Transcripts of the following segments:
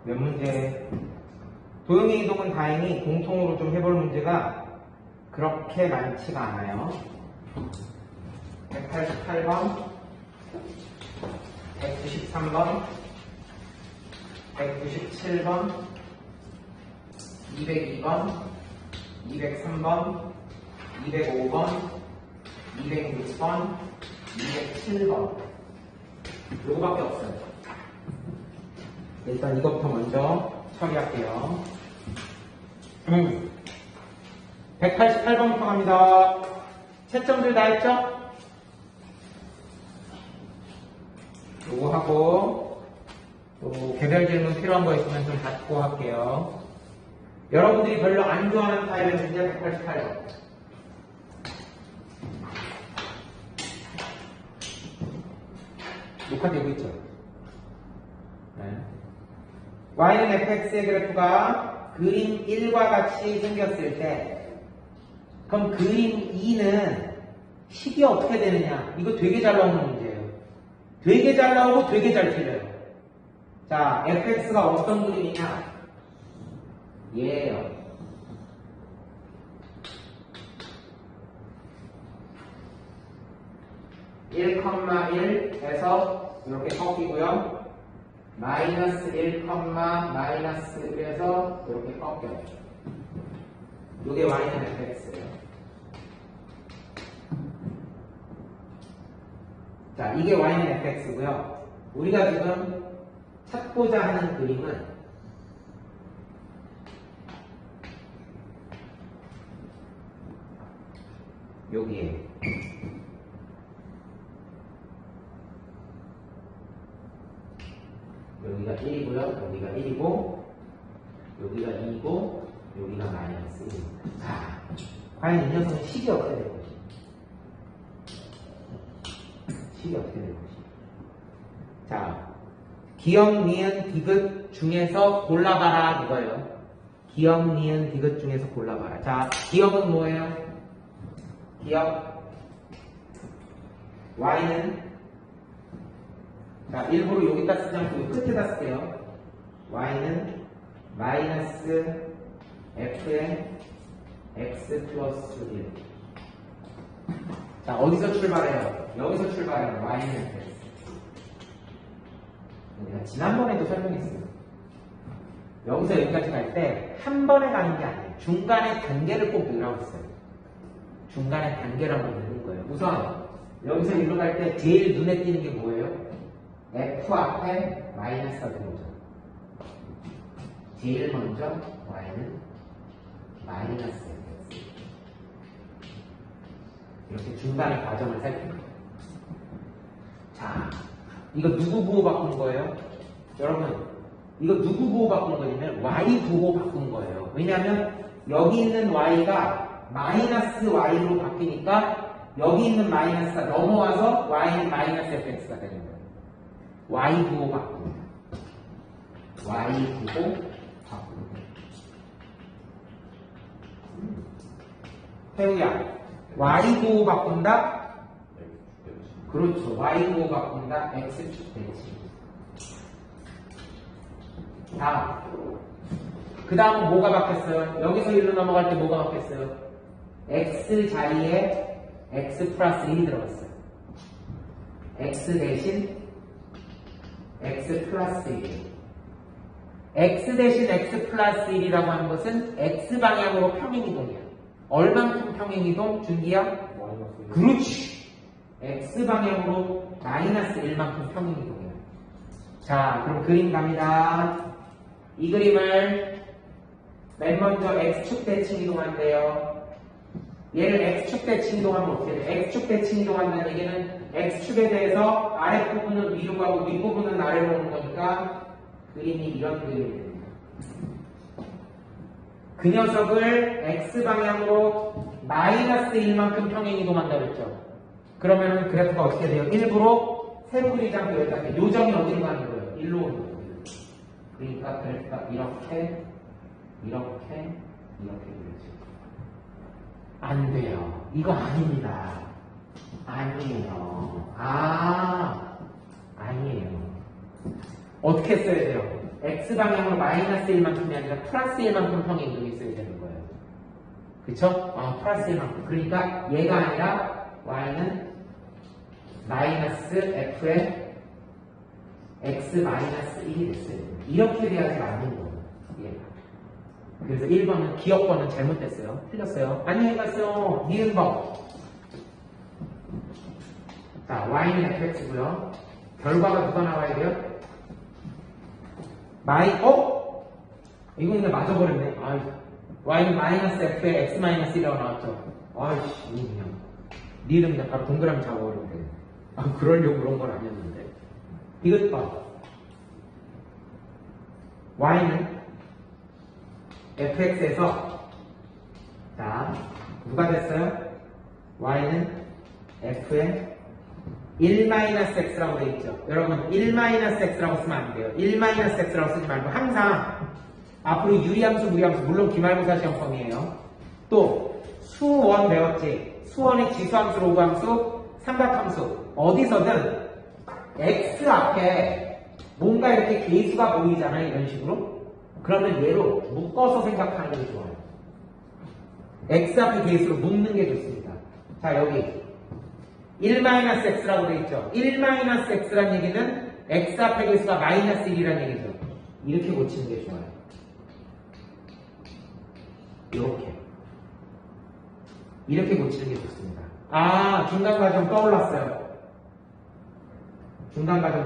몇 문제? 도형의 이동은 다행히 공통으로 좀 해볼 문제가 그렇게 많지가 않아요. 188번, 193번, 197번, 202번, 203번, 205번, 206번, 207번. 요거밖에 없어요. 일단 이것부터 먼저 처리할게요. 188번부터 갑니다. 채점들 다 했죠? 요거 하고 또 개별 질문 필요한 거 있으면 좀 받고 할게요. 여러분들이 별로 안 좋아하는 타입의 문제 188번. 녹화되고 있죠? 네. y는 fx의 그래프가 그림 1과 같이 생겼을 때 그럼 그림 2는 식이 어떻게 되느냐? 이거 되게 잘 나오는 문제예요. 되게 잘 나오고 되게 잘 틀려요. 자, fx가 어떤 그림이냐? 얘예요. (1,1) 이렇게 꺾이고요. 마이너스 1, 마이너스 1에서 이렇게 꺾여요. 이게 y는 fx예요. 자, 이게 y는 fx고요. 우리가 지금 찾고자 하는 그림은 여기에요. 여기가 1이고요. 여기가 1이고 여기가 2이고 여기가 마이너스 1입니다. 자, 과연 이 녀석은 식이 어떻게 될 것인가? 식이 어떻게 될 것인가? 자, 기역, 니은, 디귿 중에서 골라봐라 이거예요. 기역, 니은, 디귿 중에서 골라봐라. 자, 기역은 뭐예요? 기역 y는 자, 일부러 여기다 쓰지 않고 끝에다 쓸게요. y는 마이너스 f의 x 플러스 1. 자, 어디서 출발해요? 여기서 출발해요. y는 fx. 내가 지난번에도 설명했어요. 여기서 여기까지 갈 때 한 번에 가는 게 아니에요. 중간에 단계를 꼭 넣으라고 했어요. 중간에 단계라고 넣는 거예요. 우선 여기서 일로 갈 때 제일 눈에 띄는 게 뭐예요? f 앞에 마이너스가 들어오죠. 제일 먼저 y는 마이너스 fx. 이렇게 중간의 과정을 살펴요. 자, 이거 누구 부호 바꾼 거예요? 여러분, 이거 누구 부호 바꾼 거냐면 y 부호 바꾼 거예요. 왜냐하면 여기 있는 y가 마이너스 y로 바뀌니까 여기 있는 마이너스가 넘어와서 y는 마이너스 fx가 되는 거예요. y 부호 바꿉니다. y 부호 바꿉니다. 태우야, y 부호 바꾼다? 그렇죠. y 부호 바꾼다. x축 대칭. 다음. 그 다음은 뭐가 바뀌었어요? 여기서 1로 넘어갈 때 뭐가 바뀌었어요? x 자리에 x 플러스 1이 들어갔어요. x 대신 x 플러스 1. x 대신 x 플러스 1이라고 하는 것은 x 방향으로 평행이동이야. 얼만큼 평행이동? 준기야? 그렇지. x 방향으로 마이너스 1만큼 평행이동이야. 자, 그럼 그림 갑니다. 이 그림을 맨 먼저 x축 대칭 이동한대요. 얘를 x축 대칭 이동하면 어떻게 돼? x축 대칭 이동한다는 얘기는 x축에 대해서 아랫부분은 위로 가고 윗부분은 아래로 오는 거니까 그림이 이런 그림이 됩니다. 그 녀석을 x방향으로 마이너스 1만큼 평행 이동한다고 했죠. 그러면 그래프가 어떻게 돼요? 일부러 세로 그리지 않고 여기다 요점이 어디로 가는 거예요? 1로 오는 거예요. 그러니까 그래프가 이렇게 그려지죠. 안 돼요. 이거 아닙니다. 아니에요. 아니에요. 어떻게 써야 돼요? x 방향으로 마이너스 1만큼이 아니라 플러스 1만큼 평행이동이 있어야 되는 거예요. 그쵸? 플러스 1만큼. 그러니까 얘가 아니라 y는 마이너스 f의 x 마이너스 1이 됐어요. 이렇게 돼야지 맞는 거예요. 얘가. 그래서 1번은 기억번은 잘못됐어요. 틀렸어요. 안녕히 가세요. 니은번. 자, y는 fx고요. 결과가 누가 나와야 돼요? 이거 근데 맞아버렸네. y는 마이너스 f의 x 마이너스 1이라고 나왔죠. 아이씨, 이거 그냥. 니는 그냥 바로 동그라미 잡아버리면 돼. 그러려고 그런 건 아니었는데. 이것 봐. y는 fx에서, 자, 누가 됐어요? y는 f의 1-x라고 되어 있죠. 여러분 1-x라고 쓰면 안 돼요. 1-x라고 쓰지 말고 항상 앞으로 유리함수, 무리함수, 물론 기말고사 시험범위에요. 또 수원 배웠지. 수원의 지수함수, 로그함수, 삼각함수 어디서든 x 앞에 뭔가 이렇게 계수가 보이잖아요. 이런 식으로. 그러면 얘로 묶어서 생각하는 게 좋아요. x 앞에 계수로 묶는 게 좋습니다. 자, 여기 1-x라고 되어 있죠. 1-x란 얘기는 x 앞에 계수가 마이너스 1이라는 얘기죠. 이렇게 고치는 게 좋아요. 이렇게 고치는 게 좋습니다. 중간 과정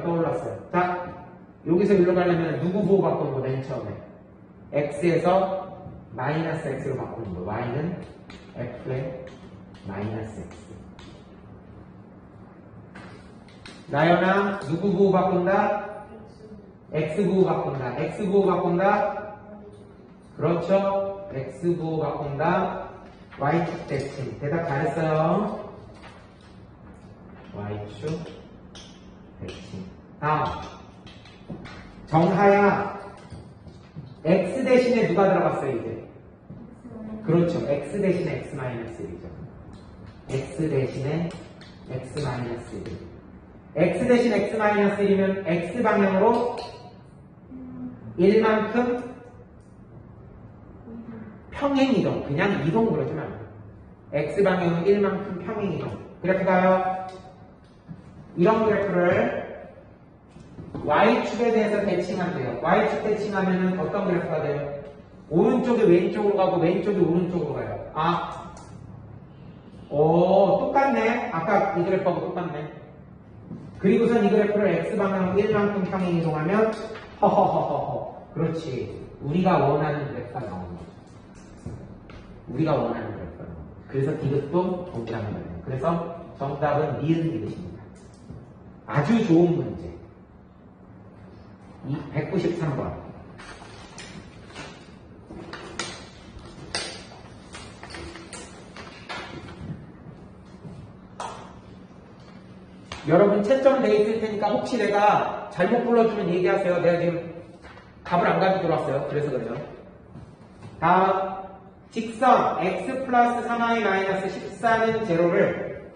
떠올랐어요. 자, 여기서 일로 가려면 누구 보고 바꾸는 거 맨 처음에? x에서 마이너스 x로 바꾸는 거. y는 f의 마이너스 x. 나연아, 누구 보고 바꾼다? x 보고 바꾼다. x 보고 바꾼다? 그렇죠. x 보고 바꾼다. y축 대칭. 대답 잘했어요. y축 대칭. 다음. 정하야. x 대신에 누가 들어갔어요, 이제? 그렇죠. x 대신에 x-1이죠. x 대신에 x-1. x 대신 x-1이면 x 방향으로 1만큼 평행이동. 그냥 이동 그러지 말고. x 방향으로 1만큼 평행이동. 그래프 가요. 이런 그래프를 y축에 대해서 대칭하면 돼요. y축 대칭하면 어떤 그래프가 돼요? 오른쪽이 왼쪽으로 가고 왼쪽이 오른쪽으로 가요. 똑같네. 아까 이 그래프하고 똑같네. 그리고선 이 그래프를 x방향으로 1만큼 평행 이동하면 허허허허허. 그렇지. 우리가 원하는 그래프가 나오는 거죠. 우리가 원하는 그래프가 나오는 거죠. 그래서 디귿도 동그라미 거예요. 그래서 정답은 니은 디귿입니다. 아주 좋은 문제. 193번. 여러분 채점 돼 있을 테니까 혹시 내가 잘못 불러주면 얘기하세요. 내가 지금 답을 안 가지고 들어왔어요. 그래서 그래요. 다음 직선 x 플러스 3y 마이너스 14는 제로를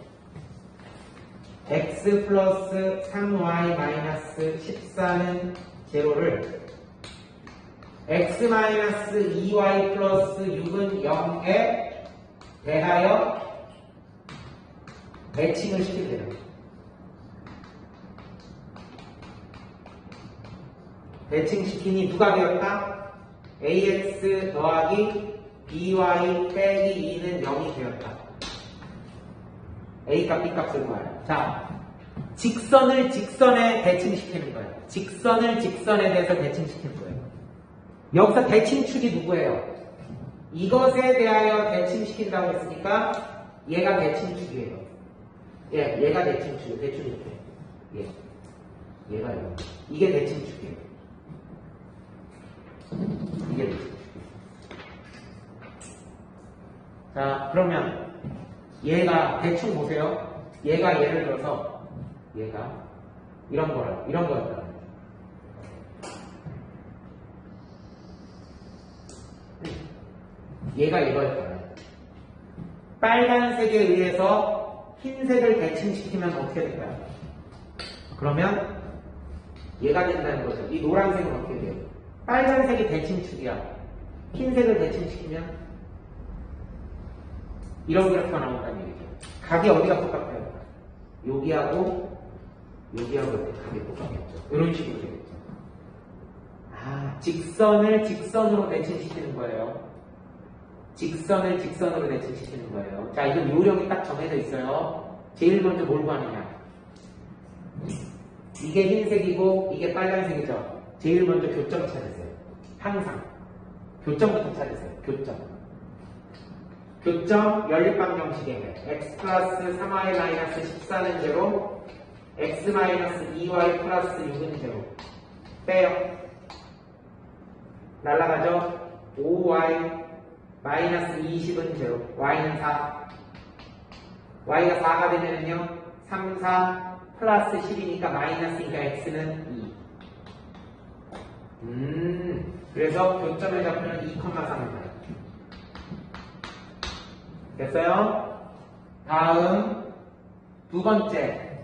x 플러스 3y 마이너스 14는 제로를 x 마이너스 2y 플러스 6은 0에 대하여 대칭을 시키면 대칭시키니 누가 되었다? ax 더하기 by 빼기 2는 0이 되었다. a값 b값을 구하라. 자, 직선을 직선에 대칭시키는 거예요. 직선을 직선에 대해서 대칭시키는 거예요. 여기서 대칭축이 누구예요? 이것에 대하여 대칭시킨다고 했으니까 얘가 대칭축이에요. 얘가 대칭축이에요. 대충 이렇게. 얘가 이거. 이게 대칭축이에요. 이게 대칭축이에요. 자, 그러면 얘가 대충 보세요. 얘가 예를 들어서 얘가 이런 거였다. 얘가 이거였다. 빨간색에 의해서 흰색을 대칭시키면 어떻게 될까요? 그러면 얘가 된다는 거죠. 이 노란색은 어떻게 돼요? 빨간색이 대칭축이야. 흰색을 대칭시키면 이런 그래프가 나온다는 얘기죠. 각이 어디가 똑같아요? 여기하고 여기하고 이렇게 각이 똑같겠죠. 이런 식으로 되겠죠. 아, 직선을 직선으로 대칭시키는 거예요. 직선을 직선으로 대칭시키는 거예요. 자, 이건 요령이 딱 정해져 있어요. 제일 먼저 뭘 구하느냐? 이게 흰색이고 이게 빨간색이죠. 제일 먼저 교점 찾으세요. 항상 교점부터 찾으세요. 교점 연립방 정식에 x 플러스 3y 마이너스 14는 제로, x 마이너스 2y 플러스 6은 제로. 빼요. 날라가죠. 5y 마이너스 20은 제로, y는 4. y가 4가 되면요 3, 4 플러스 10이니까 마이너스니까 x는 2. 그래서 교점을 잡으면 2,3을 봐요. 됐어요? 다음 두 번째,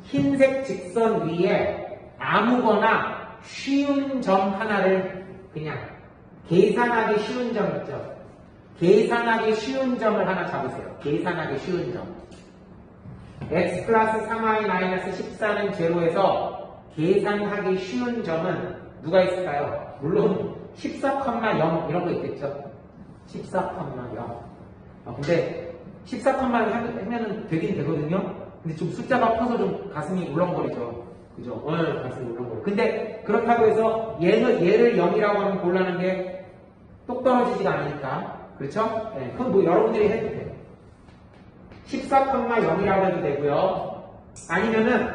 흰색 직선 위에 아무거나 쉬운 점 하나를 그냥 계산하기 쉬운 점 있죠? 계산하기 쉬운 점을 하나 잡으세요. 계산하기 쉬운 점. x 플러스 3y 마이너스 14는 제로에서 계산하기 쉬운 점은 누가 있을까요? 물론 14,0 이런 거 있겠죠? 14,0. 근데 14,0 하면은 되긴 되거든요? 근데 좀 숫자가 커서 좀 가슴이 울렁거리죠. 그죠? 가슴이 울렁거려. 근데 그렇다고 해서 얘를 0이라고 하면 곤란한 게 똑 떨어지지가 않으니까. 그렇죠? 네, 그건 뭐 여러분들이 해도 돼요. 14,0이라고 해도 되고요. 아니면은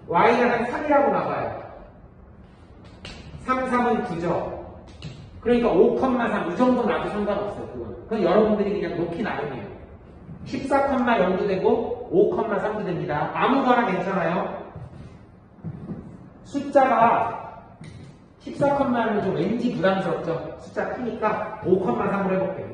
y가 한 3이라고 나가요. 3, 3은 9죠. 그러니까 5,3 이 정도 나도 상관없어요. 그건 여러분들이 그냥 놓기 나름이에요. 14,0도 되고 5,3도 됩니다. 아무거나 괜찮아요. 숫자가 14,는 좀 왠지 부담스럽죠. 숫자 크니까 5,3으로 해볼게요.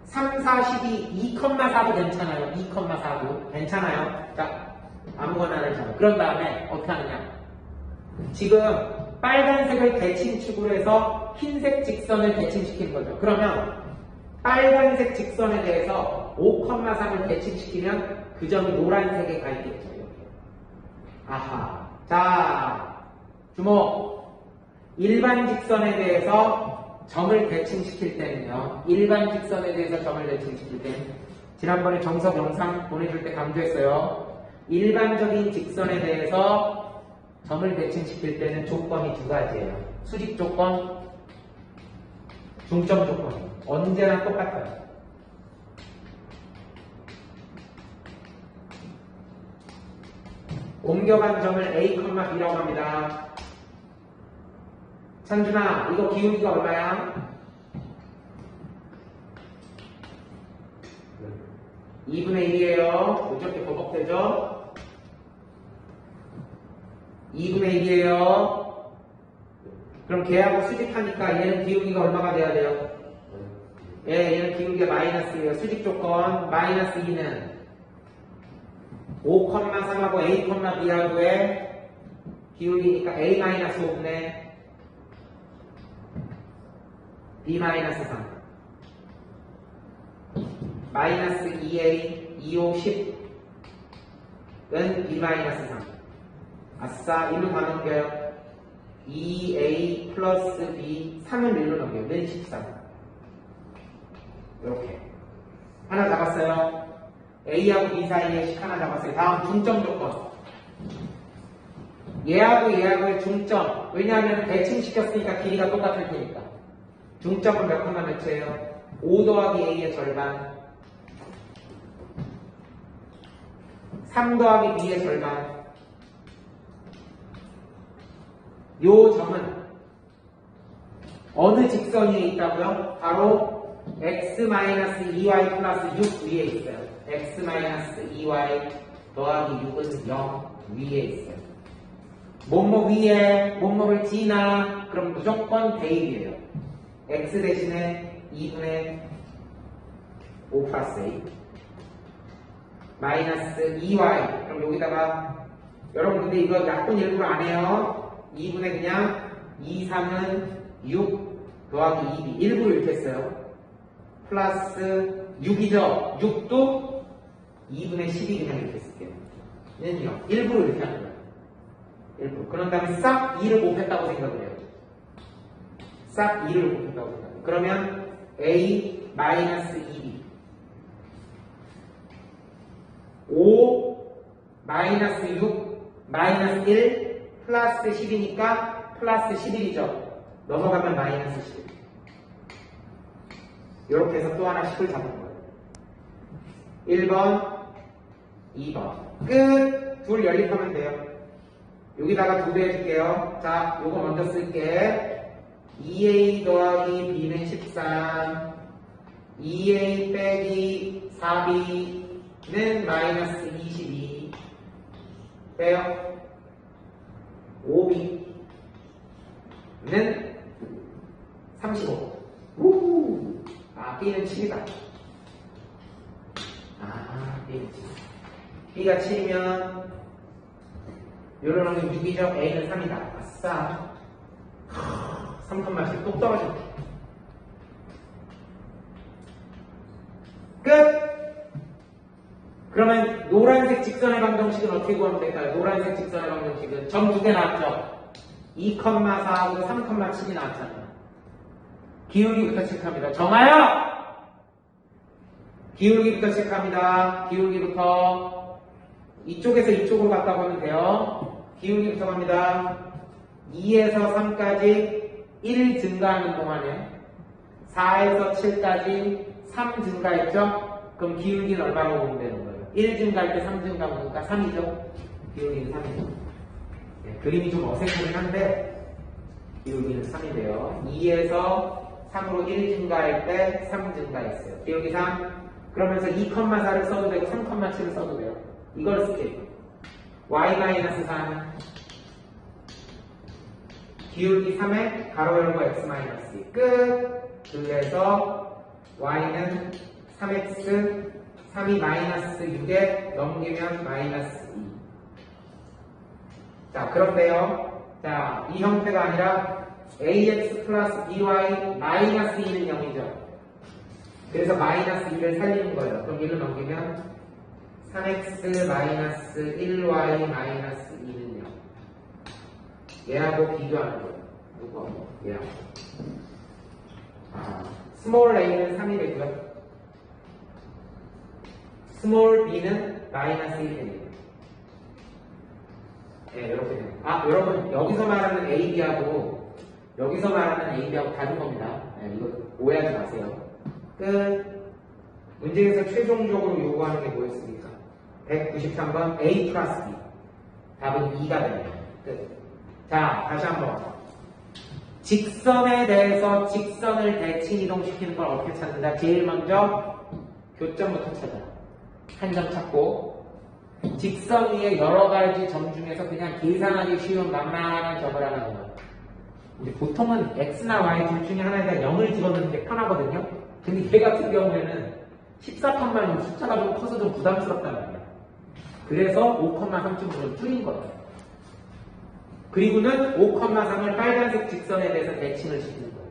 3, 4, 12, 2,4도 괜찮아요. 2,4도 괜찮아요. 자, 아무거나를 잡아. 그런 다음에 어떻게 하느냐? 지금 빨간색을 대칭축으로 해서 흰색 직선을 대칭시키는 거죠. 그러면 빨간색 직선에 대해서 5,3을 대칭시키면 그 점이 노란색에 가 있겠죠. 이렇게. 아하. 자, 주목. 일반 직선에 대해서 점을 대칭시킬 때는요. 일반 직선에 대해서 점을 대칭시킬 때는 지난번에 정석 영상 보내줄 때 강조했어요. 일반적인 직선에 대해서 점을 대칭시킬 때는 조건이 두 가지예요. 수직 조건, 중점 조건. 언제나 똑같아요. 옮겨간 점을 A, B라고 합니다. 찬준아, 이거 기울기가 얼마야? 2분의 1이에요. 이렇게 버벅대죠? 2분의 1이에요. 그럼 걔하고 수직하니까 얘는 기울기가 얼마가 돼야 돼요? 얘는 기울기가 마이너스예요. 수직 조건 마이너스 2는 5,3하고 A, B하고의 기울기니까 A-5분의 B-3 마이너스 2A 2, 5, 10은 B-3 아싸 1로 다 넘겨요. 2A 플러스 B 3을 1로 넘겨요. 는 13 이렇게 하나 잡았어요. A하고 B 사이에 식 하나 잡았어요. 다음 중점 조건. 얘하고 얘하고의 중점. 왜냐하면 대칭시켰으니까 길이가 똑같을 테니까. 중점은 몇 콤마 몇이에요? 5 더하기 A의 절반. 3 더하기 B의 절반. 요 점은 어느 직선 위에 있다고요? 바로 x-2y 플러스 6 위에 있어요. x-2y 더하기 6은 0 위에 있어요. 뭐뭐 위에 뭐뭐를 지나 그럼 무조건 대입이에요. x 대신에 2분의 5 플러스 a 마이너스 2y. 그럼 여기다가 여러분 근데 이거 약분 일부러 안 해요. 2분의 그냥 2, 3은 6 더하기 2b. 일부러 이렇게 했어요. 플러스 6이죠. 6도 2분의 10이 그냥 이렇게 쓸게요. 는요. 일부러 이렇게 하는 거예요. 일부러. 그런 다음에 싹 2를 곱했다고 생각을 해요. 싹 2를 곱했다고 생각해요. 그러면 a 마이너스 2b 5 마이너스 6 마이너스 1 플러스 10이니까 플러스 11이죠. 넘어가면 마이너스 11. 이렇게 해서 또 하나 10을 잡은 거예요. 1번, 2번. 끝! 둘 연립하면 돼요. 여기다가 2배 해줄게요. 자, 요거 먼저 쓸게. 2a 더하기 b는 13. 2a 빼기 4b는 마이너스 22. 빼요. 5b는 35. 우후. 아, b는 7이다. 아, b는 7. b가 7이면 요런 놈은 6이죠. a는 3이다. 아싸. 3칸만씩 뚝 떨어질게. 끝! 그러면 노란색 직선의 방정식은 어떻게 구하면 될까요? 노란색 직선의 방정식은 점 2개 나왔죠? 2,4하고 3,7이 나왔잖아요. 기울기부터 체크합니다. 정하여! 기울기부터 체크합니다. 기울기부터 이쪽에서 이쪽으로 갔다 보면 돼요. 기울기부터 갑니다. 2에서 3까지 1 증가하는 동안에 4에서 7까지 3 증가했죠? 그럼 기울기는 얼마로 보면 되는 거예요? 1 증가할 때 3 증가하니까 3이죠? 기울기는 3이죠. 네, 그림이 좀 어색하긴 한데 기울기는 3이 돼요. 2에서 3으로 1 증가할 때 3 증가했어요. 기울기 3. 그러면서 2,4를 써도 되고 3,7을 써도 돼요. 이걸 쓸게요. y-3 기울기 3에 가로 열고 x-2 끝. 그래서 y는 3x 3이 마이너스 6에 넘기면 마이너스 2. 자, 그런데요. 자, 이 형태가 아니라 ax 플러스 by 마이너스 2는 0이죠. 그래서 마이너스 2를 살리는 거예요. 그럼 1을 넘기면 3x 마이너스 1y 마이너스 2는 0. 얘하고 비교하는 거예요. 이거 얘하고. 스몰 a는 3이 되고요. 스몰 b는 마이너스 1이 됩니다. 네, 이렇게 돼요. 여러분 여기서 말하는 ab하고 여기서 말하는 ab하고 다른 겁니다. 네, 이거 오해하지 마세요. 끝. 문제에서 최종적으로 요구하는 게 뭐였습니까? 193번 A 플러스 B. 답은 2가 됩니다. 끝. 자, 다시 한번. 직선에 대해서 직선을 대칭 이동시키는 걸 어떻게 찾는다? 제일 먼저 교점부터 찾아. 한 점 찾고 직선 위에 여러 가지 점 중에서 그냥 계산하기 쉬운 만만한 점을 하나 넣어요. 근데 보통은 X나 Y 둘 중에 하나에다 0을 집어넣는 게 편하거든요. 근데 얘 같은 경우에는 14칸만 숫자가 좀 커서 좀 부담스럽단 말이야. 그래서 5,3쯤으로 줄인 거예요. 그리고는 5,3을 빨간색 직선에 대해서 대칭을 시키는 거예요.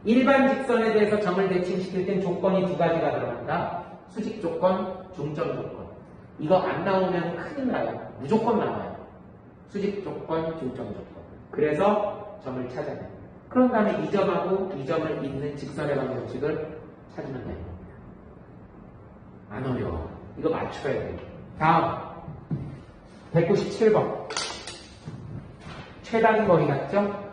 일반 직선에 대해서 점을 대칭시킬 땐 조건이 두 가지가 들어간다. 수직 조건, 중점 조건. 이거 안 나오면 큰일 나요. 무조건 나와요. 수직 조건, 중점 조건. 그래서 점을 찾아야 돼요. 그런 다음에 이 점하고 이 점을 잇는 직선의 방정식을 찾으면 돼요. 안 어려워. 이거 맞춰야 돼요. 다음 197번 최단 거리 같죠?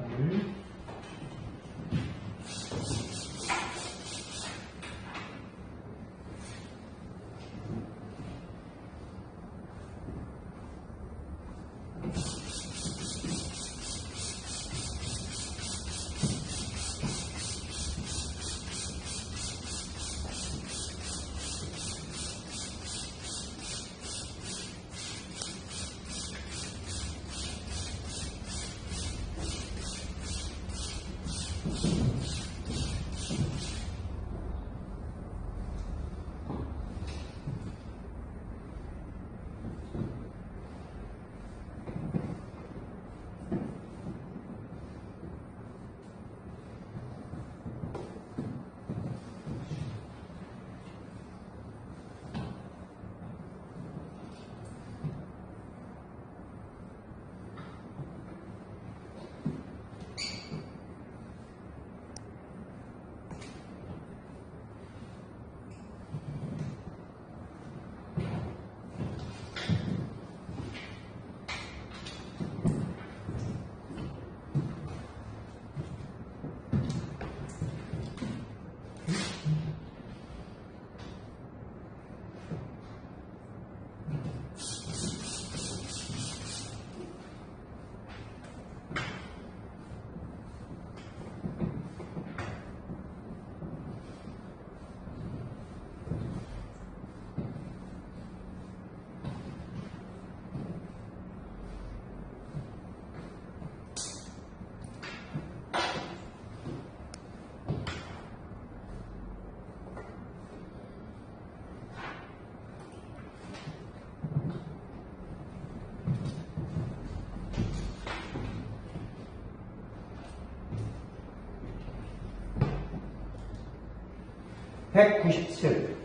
197.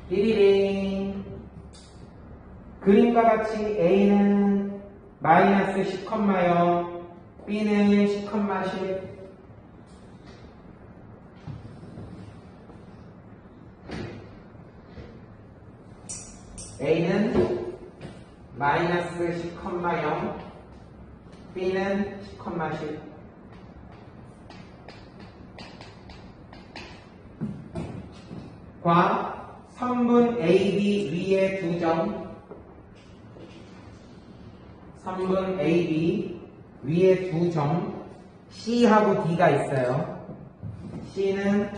띠리링. 그림과 같이 A는 마이너스 10,0, B는 10,10. A는 마이너스 10,0, B는 10,10. 과 선분 AB 위에 2점, 선분 AB 위에 2점, C하고 D가 있어요. C는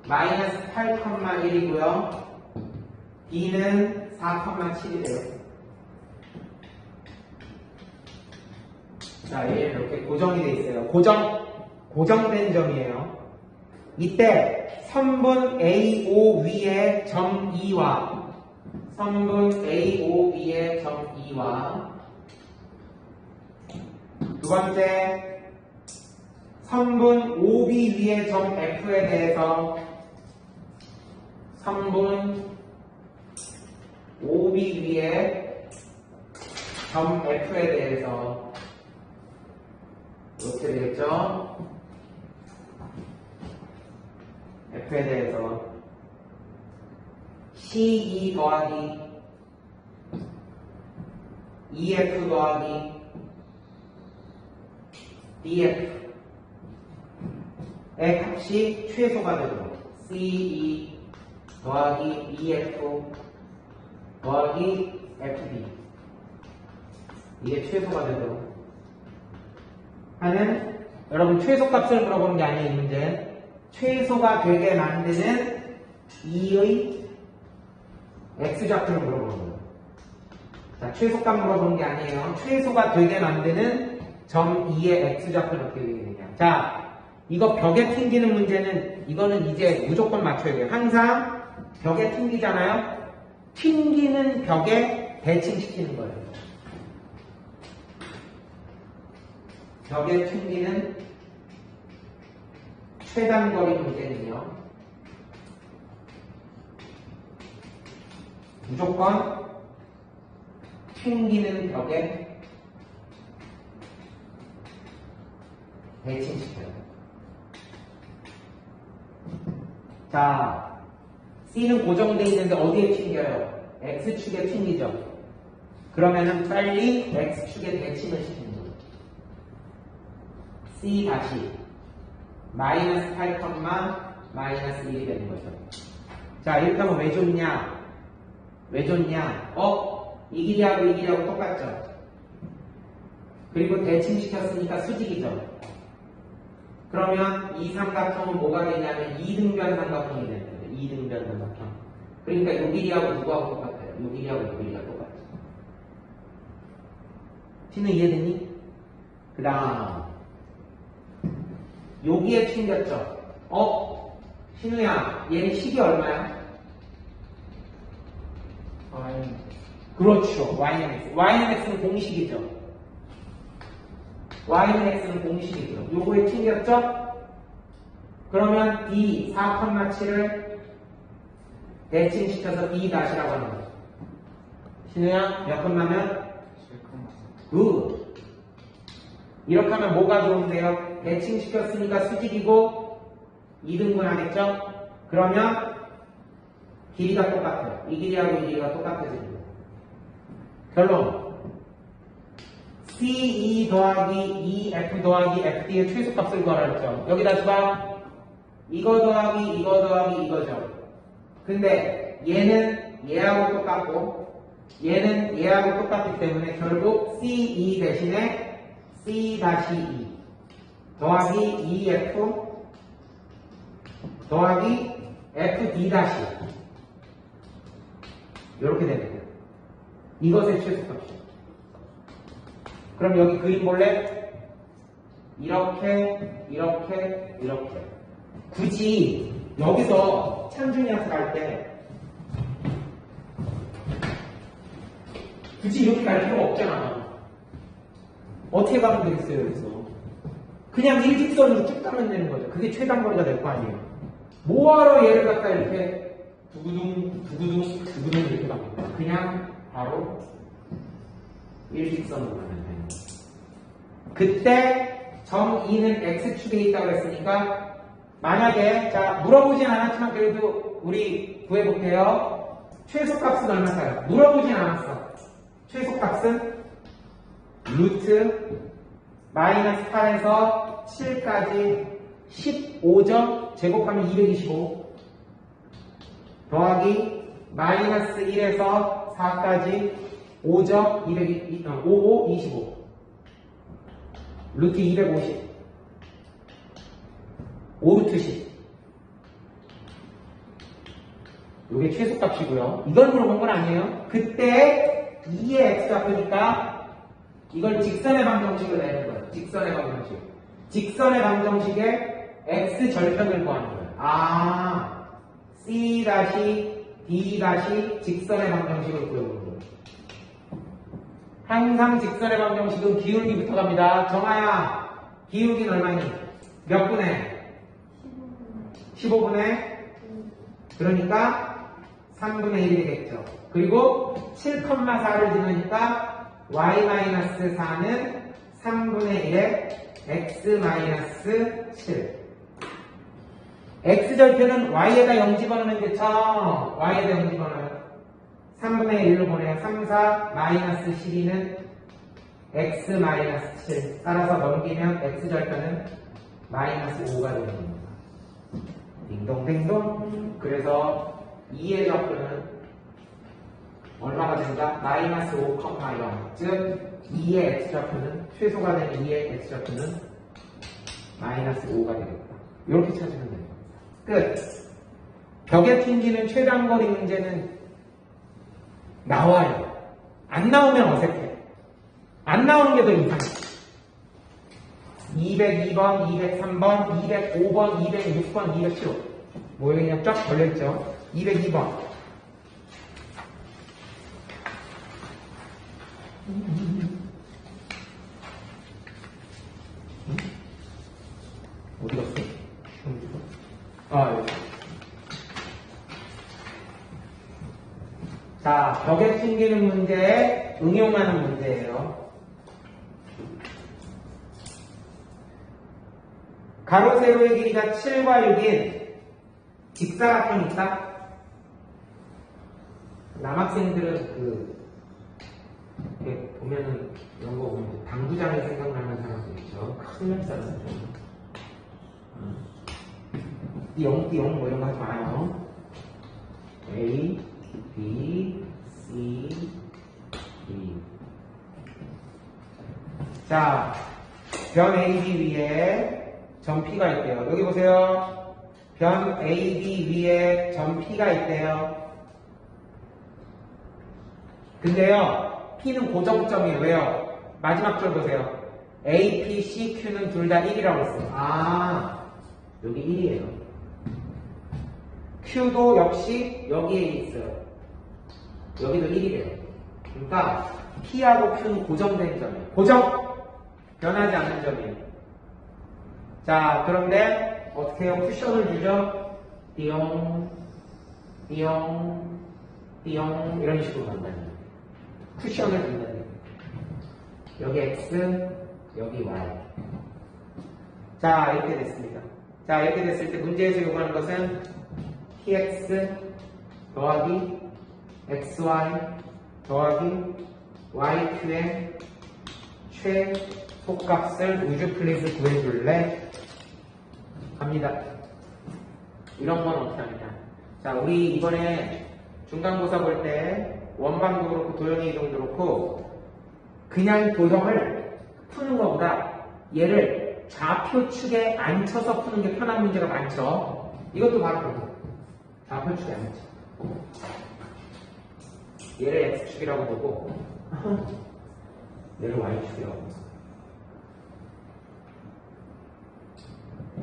마이너스 8,1이고요. D는 4,7이래요. 자, 얘 이렇게 고정이 돼 있어요. 고정된 점이에요. 이때 선분 AO 위에 점 E와 선분 AO 위에 점 E와 두 번째 선분 OB 위에 점 F에 대해서 선분 OB 위에 점 F에 대해서 이렇게 되겠죠? F에 대해서 C2 더하기 EF 더하기 DF의 값이 최소가 되도록 C2 더하기 EF 더하기 FD 이게 최소가 되도록 하는 여러분 최소값을 물어보는 게 아니에요. 이 문제 최소가 되게 만드는 2의 x좌표를 물어보는 거예요. 자, 최소값 물어보는 게 아니에요. 최소가 되게 만드는 점 2의 x좌표를 어떻게 되느냐. 자, 이거 벽에 튕기는 문제는 이거는 이제 무조건 맞춰야 돼요. 항상 벽에 튕기잖아요. 튕기는 벽에 대칭시키는 거예요. 벽에 튕기는 최단거리 문제는요. 무조건 튕기는 벽에 대칭시켜요. 자, C는 고정되어 있는데 어디에 튕겨요? X축에 튕기죠. 그러면은 빨리 X축에 대칭을 시키는 거예요. C 다시 마이너스 8, 마이너스 1이 되는 거죠. 자, 이렇게 하면 왜 좋냐? 왜 좋냐? 이 길이하고 이 길이하고 똑같죠? 그리고 대칭시켰으니까 수직이죠. 그러면 이 삼각형은 뭐가 되냐면 2등변 삼각형이 되는 거예요. 2등변 삼각형. 그러니까 이 길이하고 누구하고 똑같아요? 이 길이하고 이 길이가 똑같죠. T는 이해되니? 그 다음 여기에 튕겼죠? 신우야, 얘는 식이 얼마야? 그렇죠. Y는 X. Y는 X는 공식이죠. Y는 X는 공식이죠. 요거에 튕겼죠? 그러면 D 4,7을 대칭시켜서 B 다시라고 하는 거죠. 신우야, 몇 번 나면? 7. 이렇게 하면 뭐가 좋은데요? 대칭시켰으니까 수직이고 2등분 하겠죠? 그러면 길이가 똑같아요. 이 길이하고 이 길이가 똑같아집니다. 결론 C2 더하기 EF 더하기 FD의 최소값을 구하라 했죠. 여기다 줘봐. 이거 더하기 이거 더하기 이거죠. 근데 얘는 얘하고 똑같고 얘는 얘하고 똑같기 때문에 결국 C2 대신에 C-2 더하기 EF 더하기 FD 다시 이렇게 됩니다. 이것의 최소값이죠. 그럼 여기 그림 볼래? 이렇게 이렇게 이렇게 굳이 여기서 찬준이한테 갈 때 굳이 이렇게 갈 필요가 없잖아. 어떻게 가면 되겠어요, 여기서? 그냥 일직선으로 쭉 가면 되는 거죠. 그게 최단거리가 될 거 아니에요. 뭐하러 얘를 갖다 이렇게 두구둥 이렇게 갑니까? 그냥 바로 일직선으로 가면 돼요. 그때 점 2는 x축에 있다고 했으니까 만약에 자 물어보진 않았지만 그래도 우리 구해볼게요. 최소값은 얼마일까요? 물어보진 않았어. 최소값은 루트 마이너스 8에서 7까지 15점 제곱하면 225 더하기 마이너스 1에서 4까지 5점 55 25 루트 250 5루트 10 이게 최소값이고요. 이걸 물어본 건 아니에요. 그때 2의 x좌표니까 이걸 직선의 방정식으로 내는 거예요. 직선의 방정식. 직선의 방정식에 x 절편을 구하는 거예요. 아, c d 직선의 방정식을 구해보는 거예요. 항상 직선의 방정식은 기울기부터 갑니다. 정아야, 기울기는 얼마니? 몇 분의? 15분의? 그러니까 3분의 1이 되겠죠. 그리고 7,4를 지나니까 y-4는 3분의 1에 x-7 x절편은 y에다 0 집어넣으면 되죠. y에다 0 집어넣어요. 3분의 1로 보내요. 3, 4, 마이너스 12는 x-7 따라서 넘기면 x절편은 마이너스 5가 되는 겁니다. 딩동댕동. 그래서 2의 좌표는 얼마가 된다? 마이너스 5,0 즉 2의 x좌표는 최소가 되는 2의 x좌표는 마이너스 5가 되겠다. 이렇게 찾으면 됩니다. 끝. 벽에 튕기는 최단거리 문제는 나와요. 안 나오면 어색해. 안 나오는 게 더 이상해. 202번, 203번, 205번, 206번, 207번 모여있냐 쫙 걸려있죠. 202번 어디 갔어? 아, 여기. 자, 벽에 튕기는 문제에 응용하는 문제예요. 가로 세로의 길이가 7과 6인 직사각형이다. 남학생들은 이렇게 보면은 이런 거 보면 당구장이 생각나는 사람들 있죠. 큰 사람들. 띠용 뭐 이런 거 하지 마요. A, B, C, D. 자, 변 AB 위에 점 P가 있대요. 여기 보세요. 변 AB 위에 점 P가 있대요. 근데요, P는 고정점이에요. 왜요? 마지막 줄 보세요. A, P, C, Q는 둘 다 1이라고 했어요. 아, 여기 1이에요. Q도 역시 여기에 있어요. 여기도 1이래요. 그러니까 P하고 Q는 고정된 점이에요. 고정! 변하지 않는 점이에요. 자, 그런데 어떻게 해요? 쿠션을 주죠? 띠용, 띠용, 띠용 이런 식으로 간다는 거예요. 쿠션을 준다는 거예요. 여기 X, 여기 Y. 자, 이렇게 됐습니다. 자, 이렇게 됐을 때 문제에서 요구하는 것은 px 더하기 xy 더하기 yq의 최소값을 우주 플리즈 구해줄래? 갑니다. 이런 건 어떻게 하느냐. 자, 우리 이번에 중간고사 볼 때 원방도 그렇고 도형의 이동도 그렇고 그냥 도형을 푸는 것보다 얘를 좌표축에 앉혀서 푸는 게 편한 문제가 많죠. 이것도 바로 보고 좌표축에 앉혀. 얘를 x축이라고 보고 얘를 y축이라고 보고.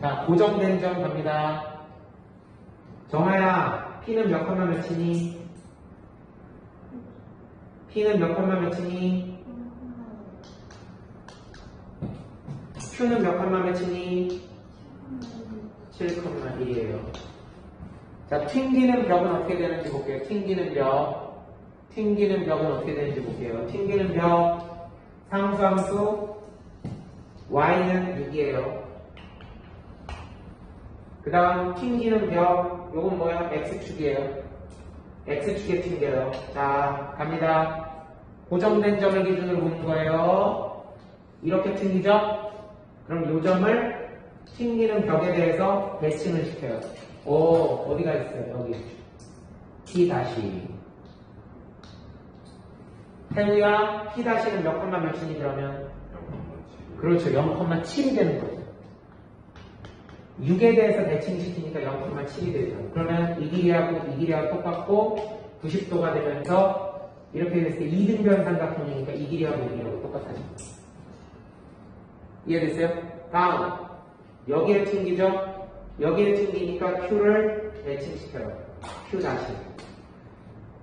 자, 고정된 점 갑니다. 정아야, P는 몇 컴마 몇이니? P는 몇 컴마 몇이니? Q는 몇 컴마 몇이니? 7,1이에요. 자, 튕기는 벽은 어떻게 되는지 볼게요. 튕기는 벽은 어떻게 되는지 볼게요. 튕기는 벽, 상수함수, y는 6이에요. 그 다음, 튕기는 벽, 요건 뭐야? x축이에요. x축에 튕겨요. 자, 갑니다. 고정된 점을 기준으로 보는 거예요. 이렇게 튕기죠? 그럼 요 점을 튕기는 벽에 대해서 배칭을 시켜요. 어디가 있어요? 여기. P 다시. 태우야, P 다시는 몇 컴마 몇이니 그러면? 그렇죠. 0,7이 되는 거죠. 6에 대해서 배칭시키니까 0,7이 되죠. 그러면 이 길이하고 똑같고 90도가 되면서 이렇게 됐을 때 이등변 삼각형이니까 이 길이하고 똑같아요. 이해됐어요? 다음 여기에 튕기죠? 여기에 튕기니까 Q를 배칭시켜요. Q 다시.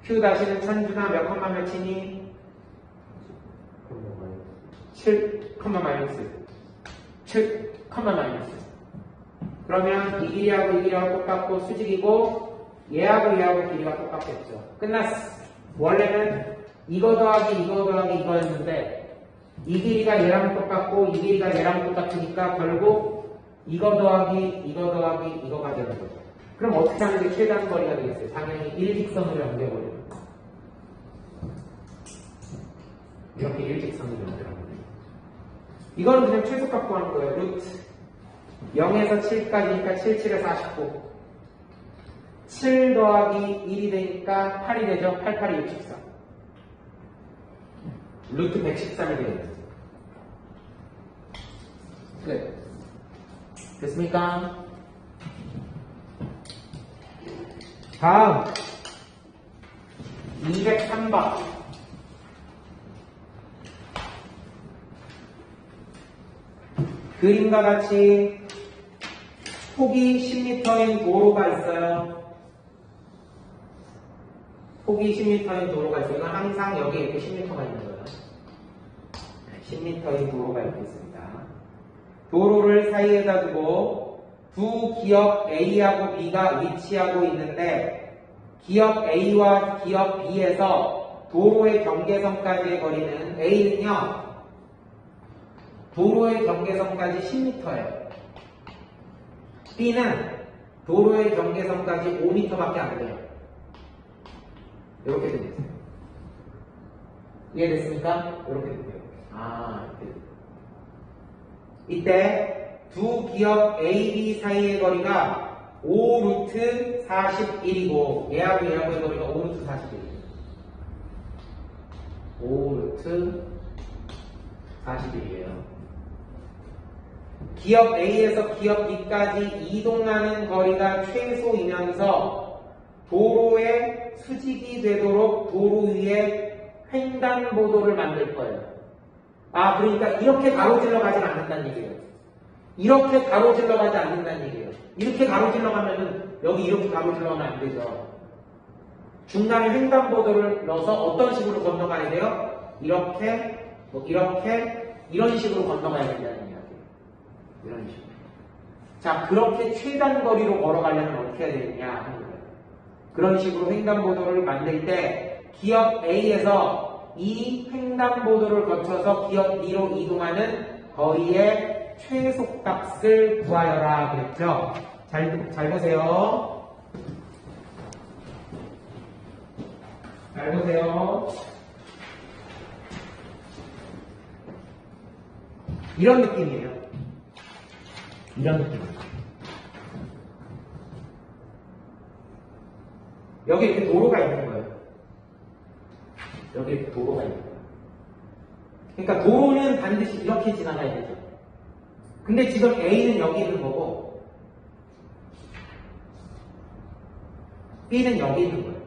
Q 다시는 찬준아 몇 컴마 몇이니? 7, 마이너스. 7, 마이너스. 그러면 이 길이하고 똑같고 수직이고 얘하고 길이가 똑같겠죠. 끝났어. 원래는 이거 더하기 이거였는데 이 길이가 얘랑 똑같고 이 길이가 얘랑 똑같으니까 결국 이거 더하기 이거가 되는 거죠. 그럼 어떻게 하는 게 최단 거리가 되겠어요? 당연히 일직선으로 연결해버려요. 이렇게 일직선으로 연결하는 거예요. 이거는 그냥 최소값 구하는 거예요. 루트 0에서 7까지니까 7, 7에 49. 7 더하기 1이 되니까 8이 되죠. 8, 8이 64. 루트 113이 되겠죠. 끝. 됐습니까? 다음 203번. 그림과 같이 폭이 10m인 도로가 있어요. 폭이 10m인 도로가 있어요. 이건 항상 여기 이렇게 10m가 있는 거예요. 10m인 도로가 이렇게 있습니다. 도로를 사이에다 두고 두 기업 A하고 B가 위치하고 있는데 기업 A와 기업 B에서 도로의 경계선까지의 거리는 A는요. 도로의 경계선까지 10m예요. B는 도로의 경계선까지 5m밖에 안 돼요. 이렇게 되겠어요. 이해됐습니까? 이렇게 돼요. 이렇게. 이때 두 기업 A, B 사이의 거리가 5루트 41이고 얘하고의 거리가 5루트 41이에요. 5루트 41이에요. 기업 A에서 기업 B까지 이동하는 거리가 최소이면서 도로에 수직이 되도록 도로 위에 횡단보도를 만들 거예요. 그러니까 이렇게 가로질러 가진 않는다는 얘기예요. 이렇게 가로질러 가지 않는다는 얘기예요. 이렇게 가로질러 가면은 여기 이렇게 가로질러 가면 안 되죠. 중간에 횡단보도를 넣어서 어떤 식으로 건너가야 돼요? 이렇게, 이런 식으로 건너가야 된다는 이야기예요. 이런 식으로. 자, 그렇게 최단 거리로 걸어가려면 어떻게 해야 되느냐 하는 거예요. 그런 식으로 횡단보도를 만들 때 기업 A에서 이 횡단보도를 거쳐서 기업 B로 이동하는 거리의 최소값을 구하여라 그랬죠. 잘 보세요. 잘 보세요. 이런 느낌이에요. 이런 느낌이에요. 여기 이렇게 도로가 있는 거예요. 여기 이렇게 도로가 있는 거예요. 그러니까 도로는 반드시 이렇게 지나가야 되죠. 근데 지금 A는 여기 있는 거고 B는 여기 있는 거예요.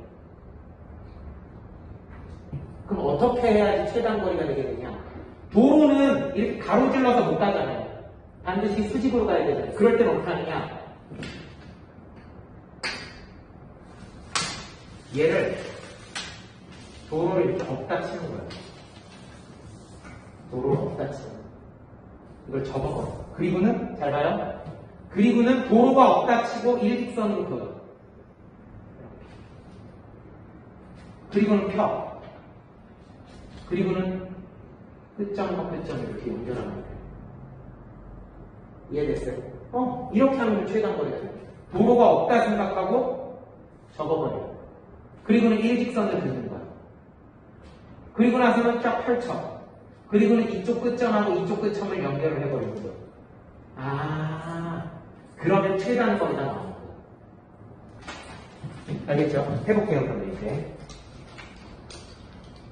그럼 어떻게 해야지 최단 거리가 되게 되냐? 도로는 이렇게 가로질러서 못 가잖아요. 반드시 수직으로 가야 되잖아요. 그럴 때는 어떻게 하느냐? 얘를 도로를 이렇게 엎다 치는 거예요. 도로를 엎다 치는 거예요. 이걸 접어버려. 그리고는 잘 봐요. 그리고는 도로가 없다 치고 일직선으로 그어. 그리고는 펴. 그리고는 끝점과 끝점 이렇게 연결하는 거예요. 이해됐어요? 이렇게 하면 최단거리가 돼요. 도로가 없다 생각하고 접어버려요. 그리고는 일직선을 그리는 거야. 그리고 나서는 쫙 펼쳐. 그리고는 이쪽 끝점하고 이쪽 끝점을 연결을 해버리는 거예요. 그러면 최단거리가 나오는 거예요. 알겠죠? 해볼게요, 그러면 이제.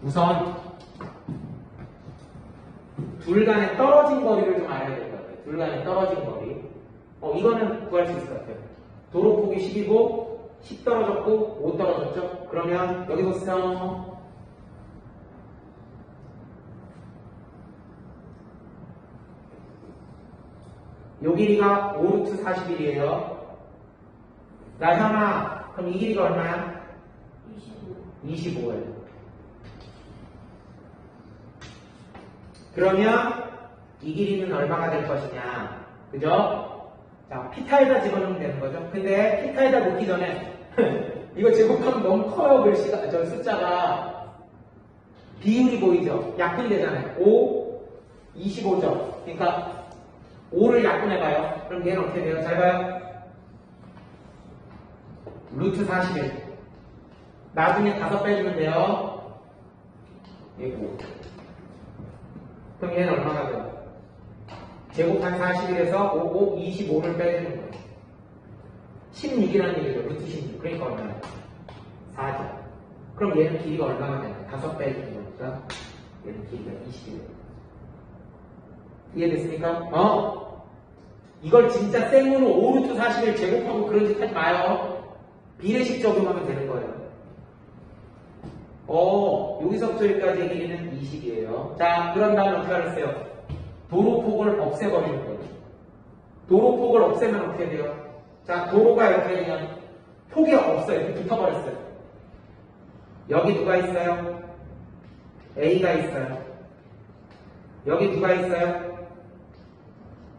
우선 둘 간의 떨어진 거리를 좀 알아야 될 것 같아요. 둘 간의 떨어진 거리. 이거는 구할 수 있을 것 같아요. 도로폭이 10이고 10 떨어졌고 5 떨어졌죠? 그러면 여기 보세요. 요 길이가 5루트 41이에요. 나현아, 그럼 이 길이가 얼마야? 25예요. 그러면 이 길이는 얼마가 될 것이냐? 그죠? 자, 피타에다 집어넣으면 되는 거죠. 근데 피타에다 넣기 전에 이거 제곱하면 너무 커요, 글씨가. 저 숫자가. 비율이 보이죠? 약분되잖아요. 5, 25죠. 그러니까 5를 약분해봐요. 그럼 얘는 어떻게 돼요? 잘 봐요. 루트 41. 나중에 5 빼주면 돼요. 얘 5. 그럼 얘는 얼마가 돼요? 제곱한 41에서 5, 25를 빼주는 거예요. 16이라는 얘기죠. 루트 16. 그러니까 얼마예요? 4죠. 그럼 얘는 길이가 얼마가 되나요? 5 빼주는 거니까 얘는 길이가 20이에요. 이해됐습니까? 이걸 진짜 생으로 5루트 41 제곱하고 그런 짓 하지 마요. 비례식 적용하면 되는 거예요. 여기서부터 여기까지의 길이는 20이에요. 자, 그런 다음에 어떻게 하겠어요? 도로폭을 없애버리는 거예요. 도로폭을 없애면 어떻게 돼요? 자, 도로가 이렇게 되면 폭이 없어요. 이렇게 붙어버렸어요. 여기 누가 있어요? A가 있어요. 여기 누가 있어요?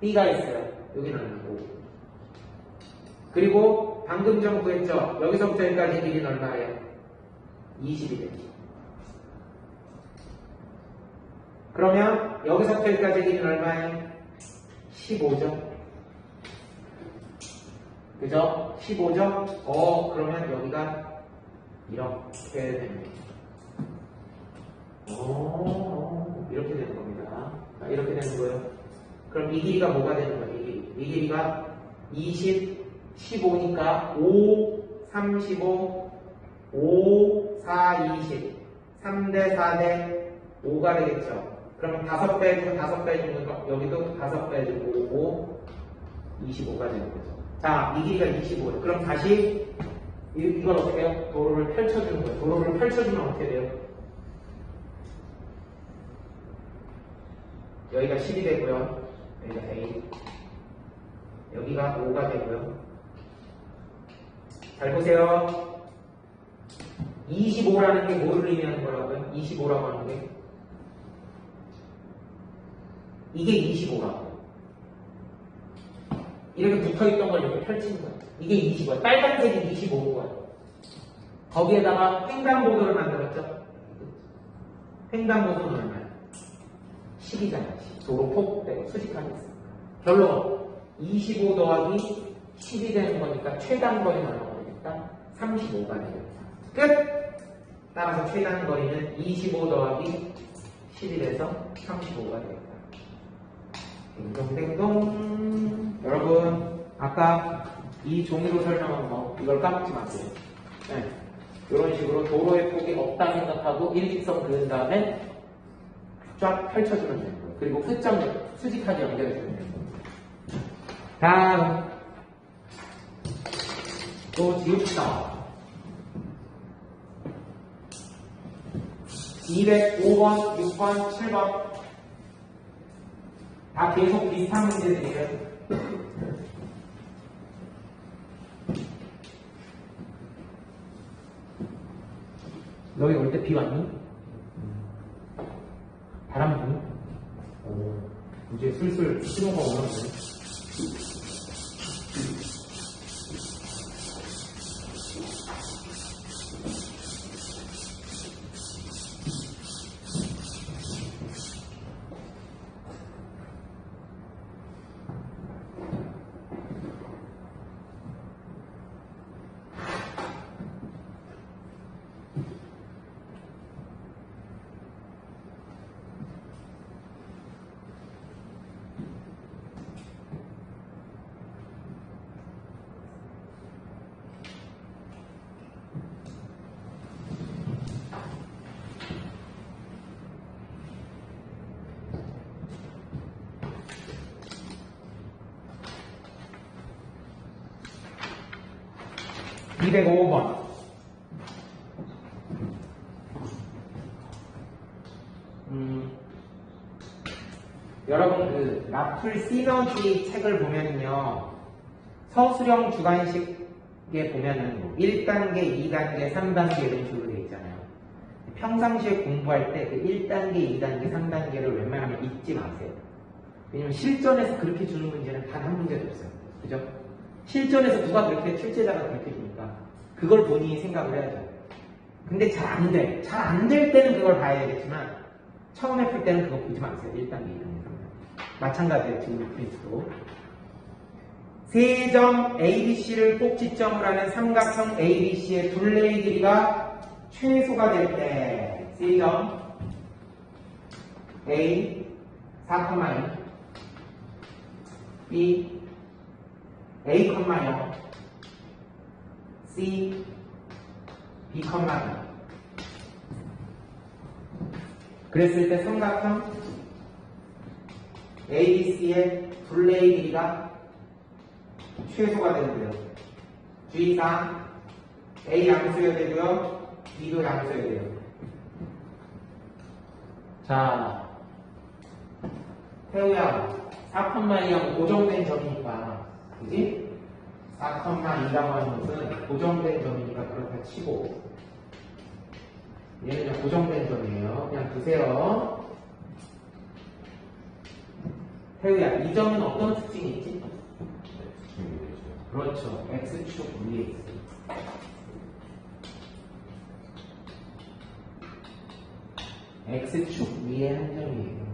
B가 있어요. 여기는 아니고. 그리고 방금 전 구했죠? 여기서부터 여기까지 길이는 얼마예요? 20이 되죠. 그러면 여기서부터 여기까지 길이는 얼마예요? 15죠. 그죠? 15죠? 그러면 여기가 이렇게 됩니다. 이렇게 되는 겁니다. 자, 이렇게 되는 거예요. 그럼 이 길이가 뭐가 되는 거예요? 이 길이가 20, 15니까 5, 35, 5, 4, 20, 3대 4대 5가 되겠죠. 그러면 5 빼주고 5 빼주는 거 여기도 5 빼주고 5, 25가 되는 거죠. 자, 이 길이가 25예요. 그럼 다시 이걸 어떻게 해요? 도로를 펼쳐주는 거예요. 도로를 펼쳐주면 어떻게 돼요? 여기가 10이 되고요. 여기가 A. 여기가 5가 되고요. 잘 보세요. 25라는 게 뭐를 의미하는 거라고요? 25라고 하는 게 이게 25라고요. 이렇게 붙어있던 걸 이렇게 펼치는 거예요. 이게 25예요. 빨간색이 25인 거예요. 거기에다가 횡단보도를 만들었죠. 횡단보도는 얼마예요? 10이잖아요. 10. 도로폭 빼고 수직하게 있어요. 결론 25 더하기 10이 되는 거니까 최단거리는 얼마가 되겠다? 35가 되겠다. 끝! 따라서 최단거리는 25 더하기 10이 돼서 35가 되겠다. 딩동댕동. 여러분, 아까 이 종이로 설명한 거, 이걸 까먹지 마세요. 네. 이런 식으로 도로의 폭이 없다 생각하고 일직선 그은 다음에 쫙 펼쳐주면 되는 거예요. 그리고 끝점 수직하게 연결해주면 되는 거예요. 다음, 또 지읍시다. 205번, 6번, 7번. 다 계속 비슷한 문제들이에요. 너희 올 때 비 왔니? 바람 부니? 이제 슬슬 신호가 오는데. (205번) 여러분 그 라플 시너지 책을 보면요 서술형 주관식에 보면은 뭐 1단계, 2단계, 3단계 이런 식으로 돼 있잖아요. 평상시에 공부할 때 그 1단계, 2단계, 3단계를 웬만하면 잊지 마세요. 왜냐면 실전에서 그렇게 주는 문제는 단 한 문제도 없어요. 그죠? 실전에서 누가 그렇게 출제자가 그렇게 주니까 그걸 본인이 생각을 해야죠. 근데 잘 안 돼. 잘 안 될 때는 그걸 봐야 되겠지만 처음에 풀 때는 그거 보지 마세요. 1단계, 2단계, 3단계. 마찬가지예요. 지금 프린스도. 세 점 ABC를 꼭지점으로 하는 삼각형 ABC의 둘레의 길이가 최소가 될 때 세 점 A 4,2 B A, 0 C B, 2 그랬을 때 삼각형 ABC의 둘레의 길이가 최소가 되고요. 주의사항 A 양수여야 되고요. B도 양수여야 돼요. 자, 태우야 4,2하고 고정된 점이니까 그지? 4,2라고 하는 것은 고정된 점이니까 그렇다 치고 얘는 그냥 고정된 점이에요. 그냥 두세요. 태우야 이 점은 어떤 특징이 있지? 그렇죠. X축 위에 있어요. X축 위에 한 점이에요.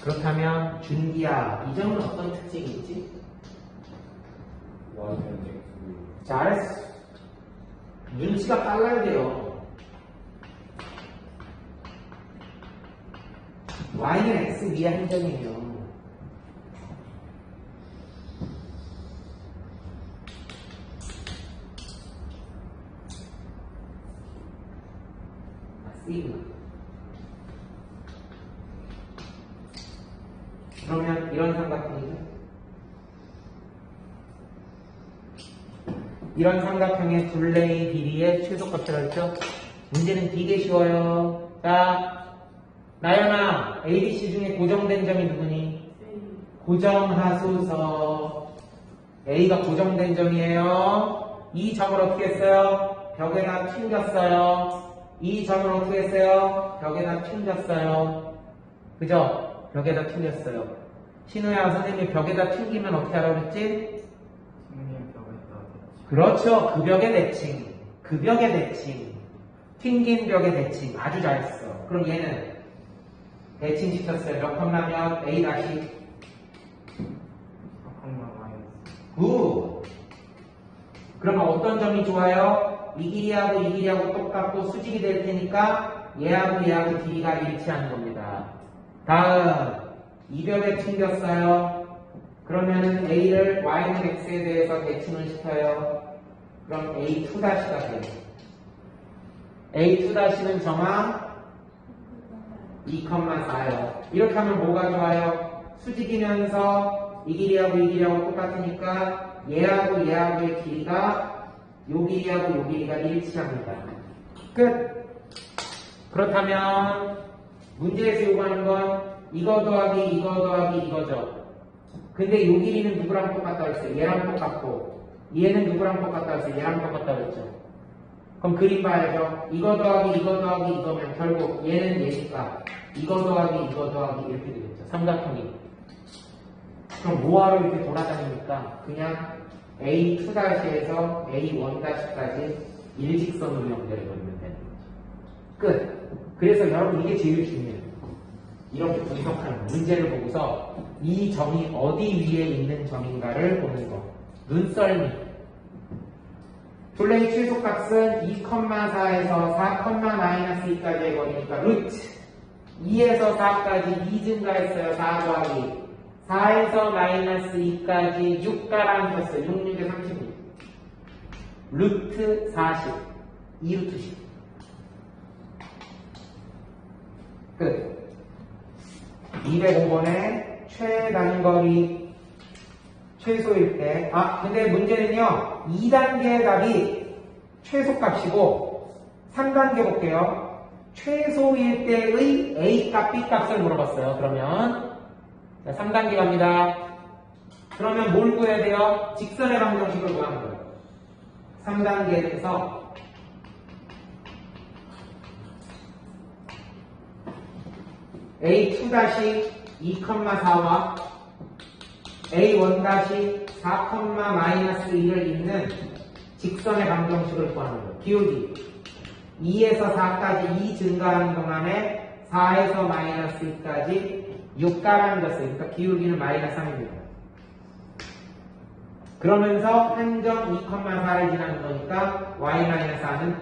그렇다면 준기야 이 점은 어떤 특징이 있지? 잘했어. 눈치가 빨라야 돼요. Y는 X 위에 한 점이에요. C구나. 그러면 이런 삼각형이죠. 이런 삼각형의 둘레의 길이의 최소값이라고 했죠. 문제는 되게 쉬워요. 자, 나연아, ABC 중에 고정된 점이 누구니? 고정하소서. A가 고정된 점이에요. 이 점을 어떻게 했어요? 벽에다 튕겼어요. 이 점을 어떻게 했어요? 벽에다 튕겼어요. 그죠? 벽에다 튕겼어요. 신우야, 선생님이 벽에다 튕기면 어떻게 하라고 그랬지? 그렇죠. 그 벽의 대칭. 그 벽의 대칭. 튕긴 벽의 대칭. 아주 잘했어. 그럼 얘는 대칭 시켰어요. 몇 컴마면 A 다시 9. 그러면 어떤 점이 좋아요? 이 길이하고 이 길이하고 똑같고 수직이 될 테니까 얘하고 얘하고 길이가 일치하는 겁니다. 다음 이 벽에 튕겼어요. 그러면은 A를 Y는 X에 대해서 대칭을 시켜요. 그럼 A2-가 돼요. A2-는 정확 2,4요. 이렇게 하면 뭐가 좋아요? 수직이면서 이 길이하고 이 길이하고 똑같으니까 얘하고 얘하고의 길이가 요 길이하고 요 길이가 일치합니다. 끝! 그렇다면 문제에서 요구하는 건 이거 더하기 이거 더하기 이거죠. 근데 요 길이는 누구랑 똑같다고 했어요? 얘랑 똑같고 얘는 누구랑 똑같다고 했어요? 얘랑 똑같다고 했죠. 그럼 그림 봐야죠. 이거 더하기 이거면 결국 얘는 얘니까 이거 더하기 이렇게 되겠죠. 삼각형이. 그럼 뭐하러 이렇게 돌아다니니까 그냥 A2-에서 A1-까지 일직선으로 연결해버리면 되는 거죠. 끝. 그래서 여러분 이게 제일 중요해요. 이렇게 분석하는 문제를 보고서 이 점이 어디 위에 있는 점인가를 보는 거. 눈썰미. 둘레의 최소값은 2,4에서 4,-2까지의 거리니까 루트 2에서 4까지 2 증가했어요. 4 더하기 4에서 -2까지 6 깔아앉혔어요. 6, 6에 36 루트 40 2루트 10 끝. 205번에 최단거리 최소일 때 근데 문제는요 2단계 값이 최소값이고 3단계 볼게요. 최소일 때의 A값, B값을 물어봤어요. 그러면 자, 3단계 갑니다. 그러면 뭘 구해야 돼요? 직선의 방정식을 구하는 거예요. 3단계에서 A2-2,4와 A1-4,-1을 잇는 직선의 방정식을 구하는 거예요. 기울기 2에서 4까지 2 증가하는 동안에 4에서 -2까지 6 깔아앉았어요. 그러니까 기울기는 -3입니다. 그러면서 한 점 2,4를 지나는 거니까 y-4는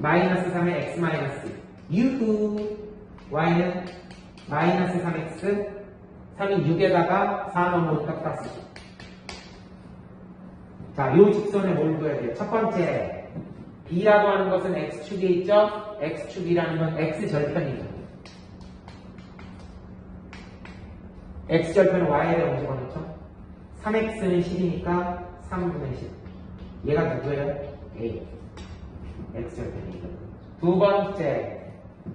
-3의 x-2 유후 y는 -3x 3이 6에다가 4 넘어오니까 플러스 10. 자, 요 직선에 뭘 구해야 돼요? 첫 번째 b라고 하는 것은 x축에 있죠? x축이라는 건 x절편이죠. x절편은 y에 대해 언제 보냈죠? 3x는 10이니까 3분의 10. 얘가 누구예요? a. x절편이죠. 두 번째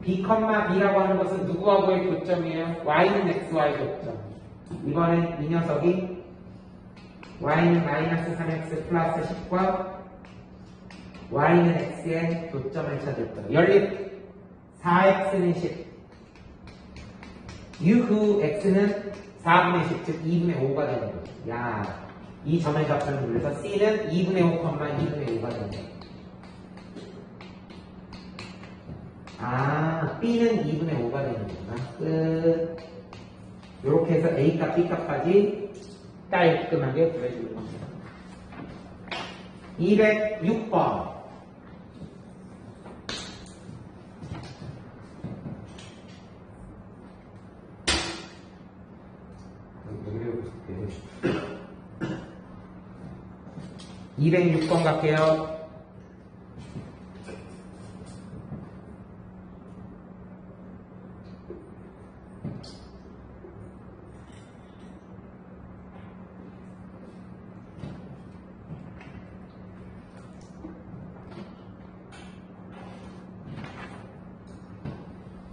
B,B라고 하는 것은 누구하고의 교점이에요? y는 x와의 교점. 이번엔 이 녀석이 y는 -3x 플러스 10과 y는 x의 교점을 찾을 거예요. 연립 4x는 10 유후 x는 4분의 10, 즉 2분의 5가 되는 거죠. 야, 이 점의 값을 물려서 c는 2분의 5, 2분의 5가 되는 거예요. B는 2분의 5가 되는구나. 끝. 이렇게 해서 A값, B값까지 깔끔하게 구해주는 겁니다. 206번. (206번) 갈게요.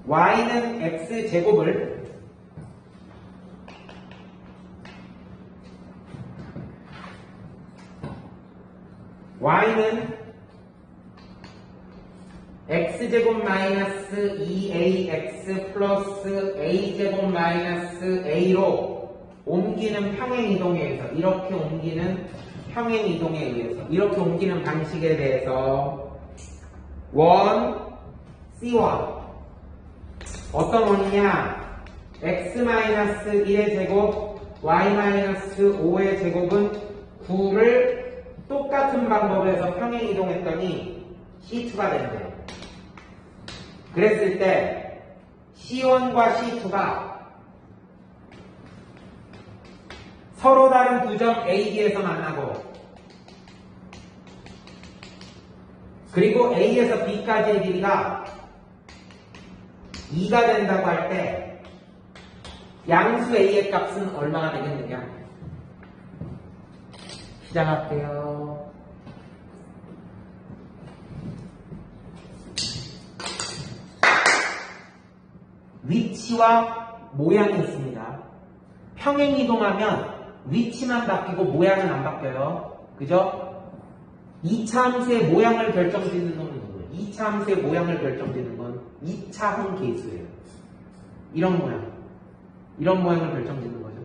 y는 x제곱을 y는 x제곱 마이너스 2ax 플러스 a제곱 마이너스 a로 옮기는 평행이동에 의해서 이렇게 옮기는 평행이동에 의해서 이렇게 옮기는 방식에 대해서 원 C1 어떤 원이냐? x-1의 제곱, y-5의 제곱은 9를 똑같은 방법에서 평행 이동했더니 C2가 된대요. 그랬을 때 C1과 C2가 서로 다른 두 점 A, B에서 만나고 그리고 A에서 B까지의 길이가 2가 된다고 할 때 양수 A의 값은 얼마나 되겠느냐? 시작할게요. 위치와 모양이 있습니다. 평행 이동하면 위치만 바뀌고 모양은 안 바뀌어요. 그죠? 2차 함수의 모양을 결정짓는 놈은 누구예요? 2차 함수의 모양을 결정짓는 건 2차항 계수예요. 이런 모양. 이런 모양을 결정짓는 거죠.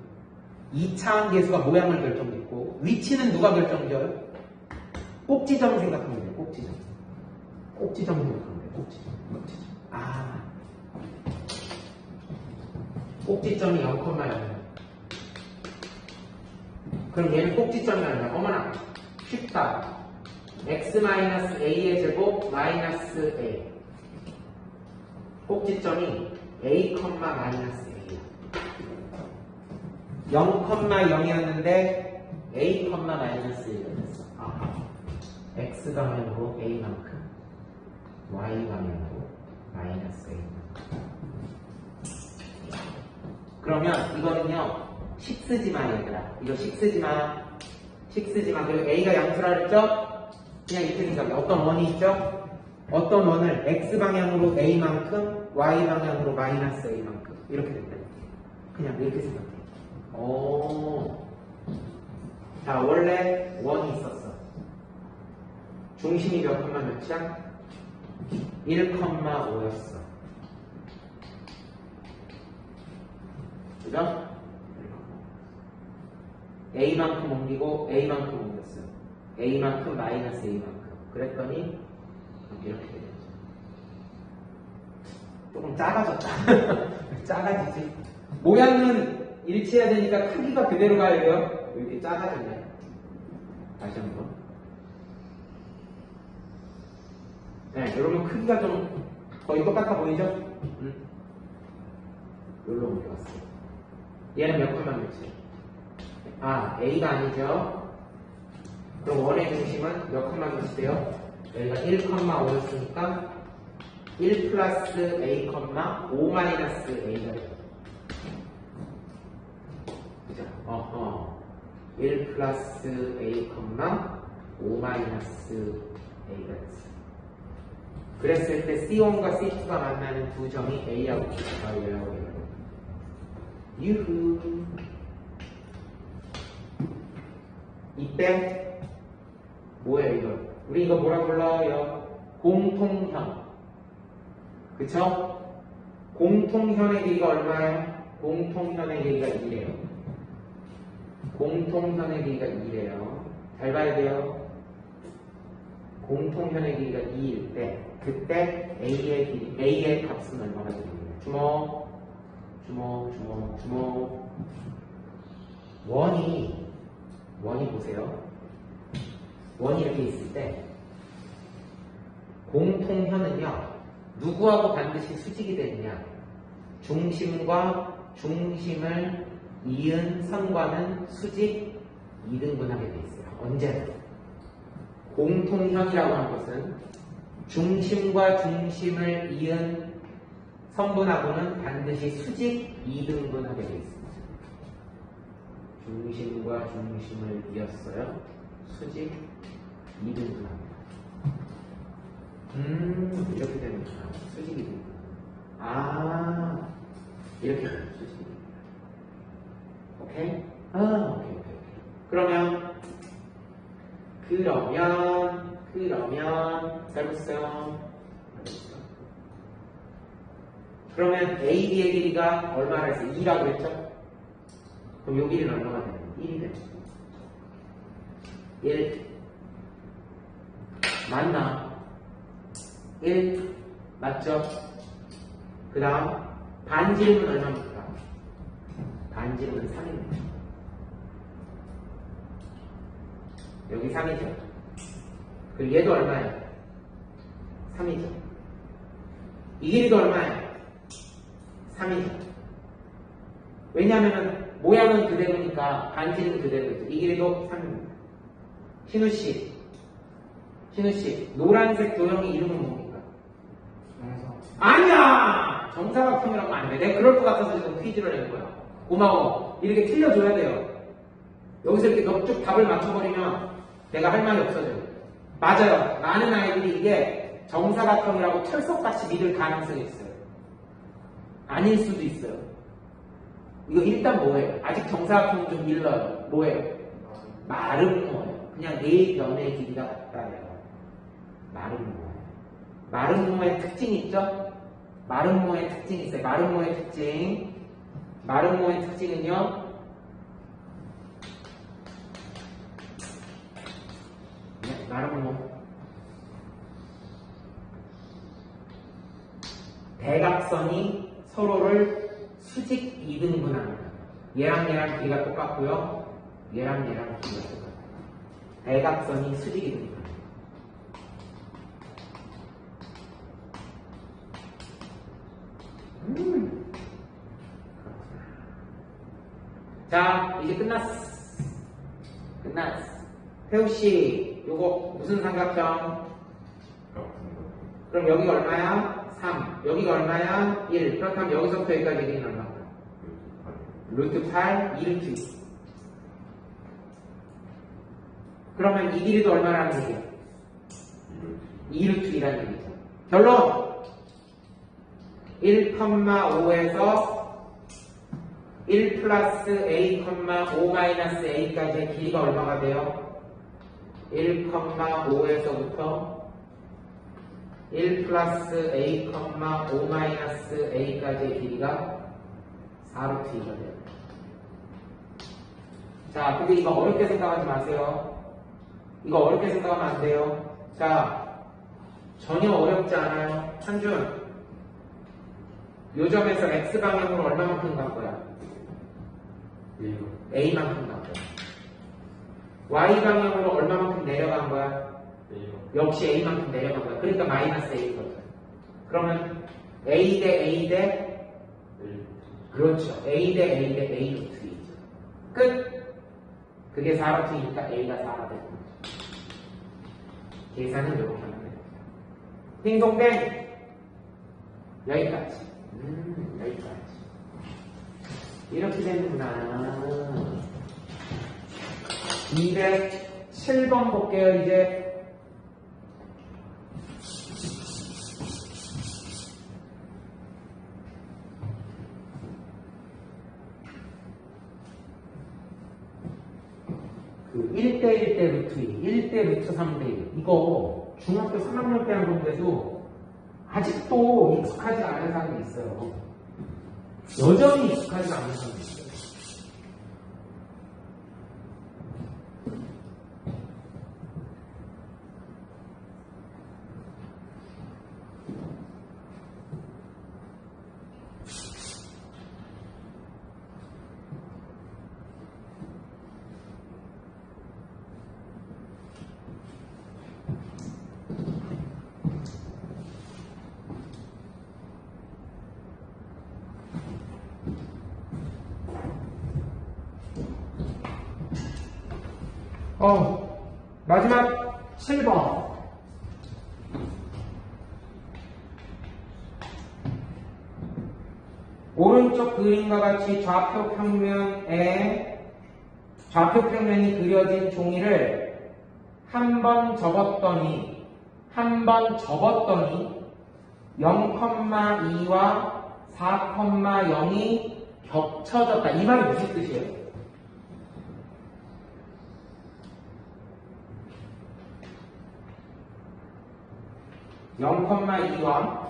2차항 계수가 모양을 결정짓고 위치는 누가 결정져요? 꼭지점 생각하면 돼요. 꼭지점. 꼭지점 생각하면 돼요. 꼭지점. 꼭지점이 0,0. 그럼 얘는 꼭지점이 아니라 어머나 쉽다. x-a의 제곱 마이너스 a. 꼭지점이 a, 마이너스 a야. 0,0이었는데 a, 마이너스 1가 됐어. x 방향으로 a만큼, y 방향으로 마이너스 a만큼. 그러면 이거는요, 식 쓰지 마, 얘들아. 이거 식 쓰지 마. 식 쓰지 마. 그리고 a가 양수라 그랬죠? 그냥 이렇게 생각해. 어떤 원이 있죠? 어떤 원을 x 방향으로 a만큼, y 방향으로 마이너스 a만큼. 이렇게 된다. 그냥 이렇게 생각해. 자, 원래 원이 있었어. 중심이 몇 컴마 몇이야? 1,5였어. 그죠? a만큼 옮기고 a만큼 옮겼어요. a만큼 마이너스 a만큼. 그랬더니 이렇게 되겠죠. 조금 작아졌다. 작아지지. 모양은 일치해야 되니까 크기가 그대로 가야 돼요. 이렇게 작아졌네. 다시 한번. 네, 여러분 크기가 좀 거의 똑같아 보이죠? 여기로 옮겨왔어요. 얘는 몇 컴마 몇이에요? a가 아니죠? 그럼 원의 중심은 몇 컴마 몇이래요? 여기가 1,5였으니까 1 플러스 a, 5 마이너스 a가 돼요. 그죠? 1 플러스 a, 5 마이너스 a가 됐어요. 그랬을 때 C1과 C2가 만나는 두 점이 A하고 B가 되라고 해요. 유후. 이때 뭐예요 이거? 우리 이거 뭐라 불러요? 공통현. 그쵸? 공통현의 길이가 얼마예요? 공통현의 길이가 2래요. 공통현의 길이가 2래요. 잘 봐야 돼요. 공통현의 길이가 2일 때 그때 A의 값은 얼마나 됩니까? 주목. 원이 보세요. 원이 이렇게 있을 때 공통현은요, 누구하고 반드시 수직이 되느냐? 중심과 중심을 이은 선과는 수직 2등분하게 돼 있어요. 언제나. 공통현이라고 하는 것은 중심과 중심을 이은 선분하고는 반드시 수직 2등분하게 되어 있습니다. 중심과 중심을 이었어요. 수직 2등분합니다. 이렇게 되는구나. 수직 2등분. 이렇게 되는 수직 2등분. 오케이? 오케이. 그러면 잘 보세요. 그러면 AB의 길이가 얼마나 했어요? 2라고 했죠? 그럼 요 길이는 얼마나 되나요? 1이 되죠. 1 맞나? 1 맞죠? 그 다음 반지름은 얼마입니까? 반지름은 3입니다. 여기 3이죠. 그리고 얘도 얼마예요? 3이죠. 이 길이도 얼마예요? 3이죠. 왜냐하면 모양은 그대로니까 반지름은 그대로죠. 이 길이도 3입니다. 신우씨, 노란색 도형의 이름은 뭡니까? 아니야! 정사각형이라고 안 돼. 내가 그럴 것 같아서 지금 퀴즈를 낸 거야. 고마워. 이렇게 틀려줘야 돼요. 여기서 이렇게 넉죽 답을 맞춰버리면 내가 할 말이 없어져요. 맞아요. 많은 아이들이 이게 정사각형이라고 철석같이 믿을 가능성이 있어요. 아닐 수도 있어요. 이거 일단 뭐예요? 아직 정사각형은 좀 일러요. 뭐예요? 마름모예요. 그냥 A 변의 길이가 같다예요. 마른 모에. 마른 모의 특징이 있죠? 마른 모의 특징이 있어요. 마른 모의 특징. 마른 모의 특징은요. 네, 마른 모. 대각선이 서로를 수직 이등분합니다. 얘랑 얘랑 길이가 똑같고요. 얘랑 얘랑 길이가 똑같아요. 대각선이 수직 이등분합니다. 자, 이제 끝났어. 끝났어. 태우씨, 요거 무슨 삼각형? 그럼 여기가 얼마야? 3. 여기가 얼마야? 1. 그렇다면 여기서부터 여기까지 길이는 얼마야? 루트 8, 2 루트 2. 그러면 이 길이도 얼마라는 얘기야? 2 루트 2라는 얘기죠. 결론! 1,5에서 1 플러스 A, 5 마이너스 A까지의 길이가 얼마가 돼요? 1,5에서부터 1 플러스 A, 5 마이너스 A까지의 길이가 4루트 2가 돼요. 자, 근데 이거 어렵게 생각하지 마세요. 이거 어렵게 생각하면 안 돼요. 자, 전혀 어렵지 않아요. 한준, 요 점에서 X방향으로 얼마만큼 갈 거야? A만큼 갈 거야. Y방향으로 얼마만큼 내려간 거야? 역시 A만큼 내려간 거야. 그러니까 마이너스 A거든. 그러면 A 대 A 대 그렇죠. A 대 A 대 A 루트 2죠. 끝! 그게 4루트니까 A가 4가 되고 계산은 이렇게 하면 돼요. 딩동댕! 여기까지. 여기까지. 이렇게 되는구나. 207번 볼게요, 이제. 그 1대 1대 루트 2, 1대 루트 3대 1. 이거 중학교 3학년 때 한 건데도 아직도 익숙하지 않은 사람이 있어요. 여전히 익숙하지 않은 사람이 있어요. 마지막 7번. 오른쪽 그림과 같이 좌표 평면이 그려진 종이를 한 번 접었더니 0,2와 4,0이 겹쳐졌다. 이 말이 무슨 뜻이에요? (0,2와)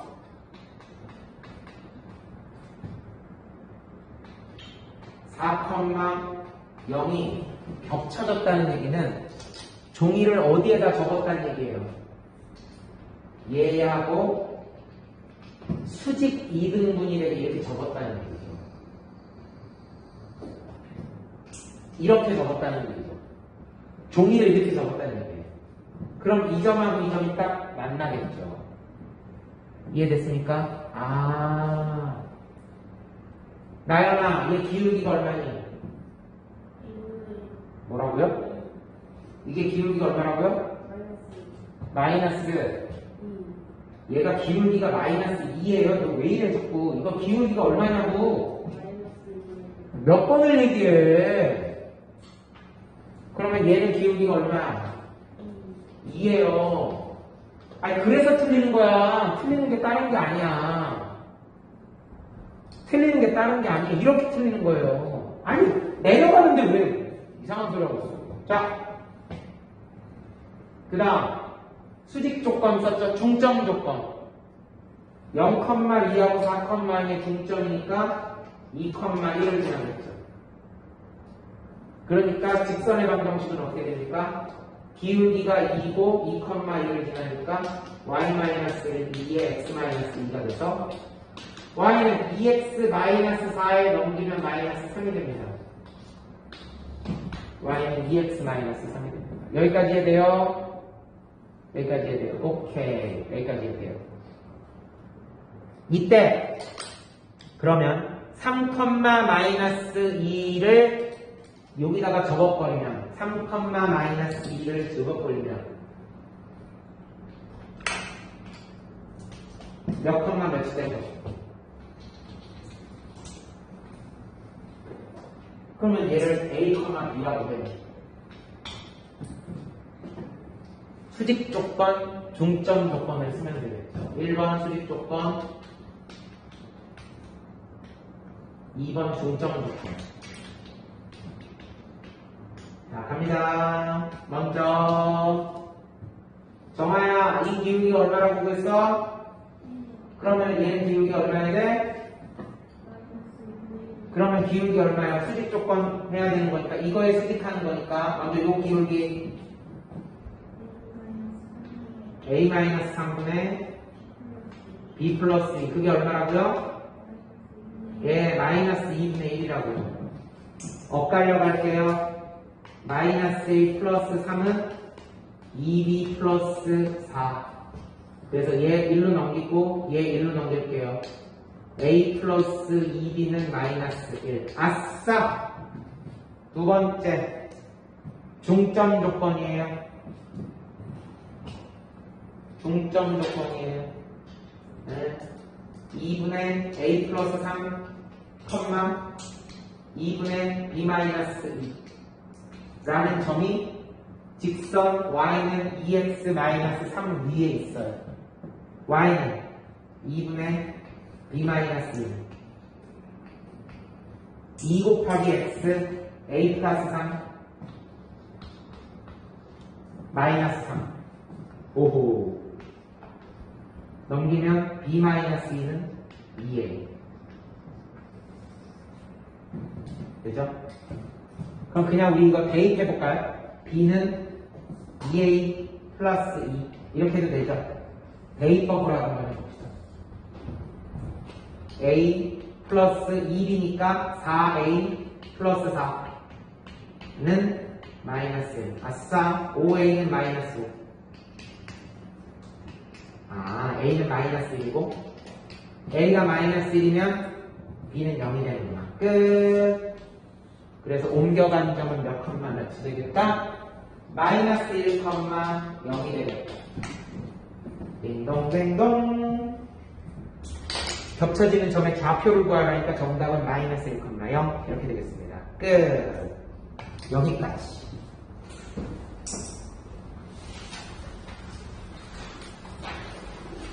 4,0이 겹쳐졌다는 얘기는 종이를 어디에다 접었다는 얘기예요? 얘하고 수직 이등분이 되게 이렇게 접었다는 얘기죠. 이렇게 접었다는 얘기죠. 종이를 이렇게 접었다는 얘기예요. 그럼 이 점하고 이 점이 딱 만나겠죠. 이해됐습니까? 나연아, 얘 기울기가 얼마니? 뭐라고요? 이게 기울기가 얼마라고요? 마이너스. 얘가 기울기가 마이너스 2예요. 너 왜 이래 자꾸. 이거 기울기가 얼마냐고. 몇 번을 얘기해. 그러면 얘는 기울기가 얼마야? 2예요. 아니 그래서 틀리는 거야. 틀리는 게 다른 게 아니야. 틀리는 게 다른 게 아니야. 이렇게 틀리는 거예요. 아니 내려가는데 왜 이상한 소리 하고 있어. 자 그 다음 수직 조건 썼죠. 중점 조건 0,2하고 4,2의 중점이니까 2,1을 지나겠죠. 그러니까 직선의 방정식은 어떻게 됩니까? 기울기가 2고 2,1을 지나니까 y-1은 2에 x-2가 돼서 y는 2x-4에 넘기면 마이너스 3이 됩니다. y는 2x-3이 됩니다. 여기까지 해야 돼요? 여기까지 해야 돼요. 오케이. 여기까지 해야 돼요. 이때 그러면 3,-2를 여기다가 접어버리면 3,-2를 접어버리면 몇 컴마 몇이 된 거죠? 그러면 얘를 a,b라고 해요. 수직 조건, 중점 조건을 쓰면 되겠죠. 1번 수직 조건, 2번 중점 조건. 자, 갑니다. 먼저 정아야, 이 기울기 얼마라고 구했어? 그러면 얘는 기울기가 얼마야 돼? 그러면 기울기 얼마야? 수직 조건 해야 되는 거니까 이거에 수직하는 거니까 먼저 요 기울기 a-3분의 b 플러스 2 그게 얼마라고요? 예, 마이너스 2분의 1이라고요. 엇갈려 갈게요. 마이너스 1 플러스 3은 2b 플러스 4 그래서 얘 1로 넘기고 얘 1로 넘길게요. a 플러스 2b는 마이너스 1 아싸! 두 번째 중점 조건이에요. 중점 조건이에요. 네. 2분의 a 플러스 3 2분의 b 마이너스 2 라는 점이 직선 y는 2x 마이너스 3 위에 있어요. y는 2분의 b 마이너스 1 2 곱하기 x a 플러스 3 마이너스 3 오호 넘기면 b 마이너스 2는 2a 되죠? 그럼 그냥 우리 이거 대입해볼까요? b는 2a 플러스 2 이렇게 해도 되죠? 대입법으로 한번 해봅시다. a 플러스 2b니까 4a 플러스 4는 마이너스 1 아싸 5a는 마이너스 5 a는 마이너스 1이고 a가 마이너스 1이면 b는 0이 되는구나. 끝. 그래서 옮겨간 점은 몇 컴마 몇이 되겠다? 마이너스 1, 0이 되겠다. 딩동댕동. 겹쳐지는 점의 좌표를 구하라니까 정답은 마이너스 1, 0 이렇게 되겠습니다. 끝. 여기까지.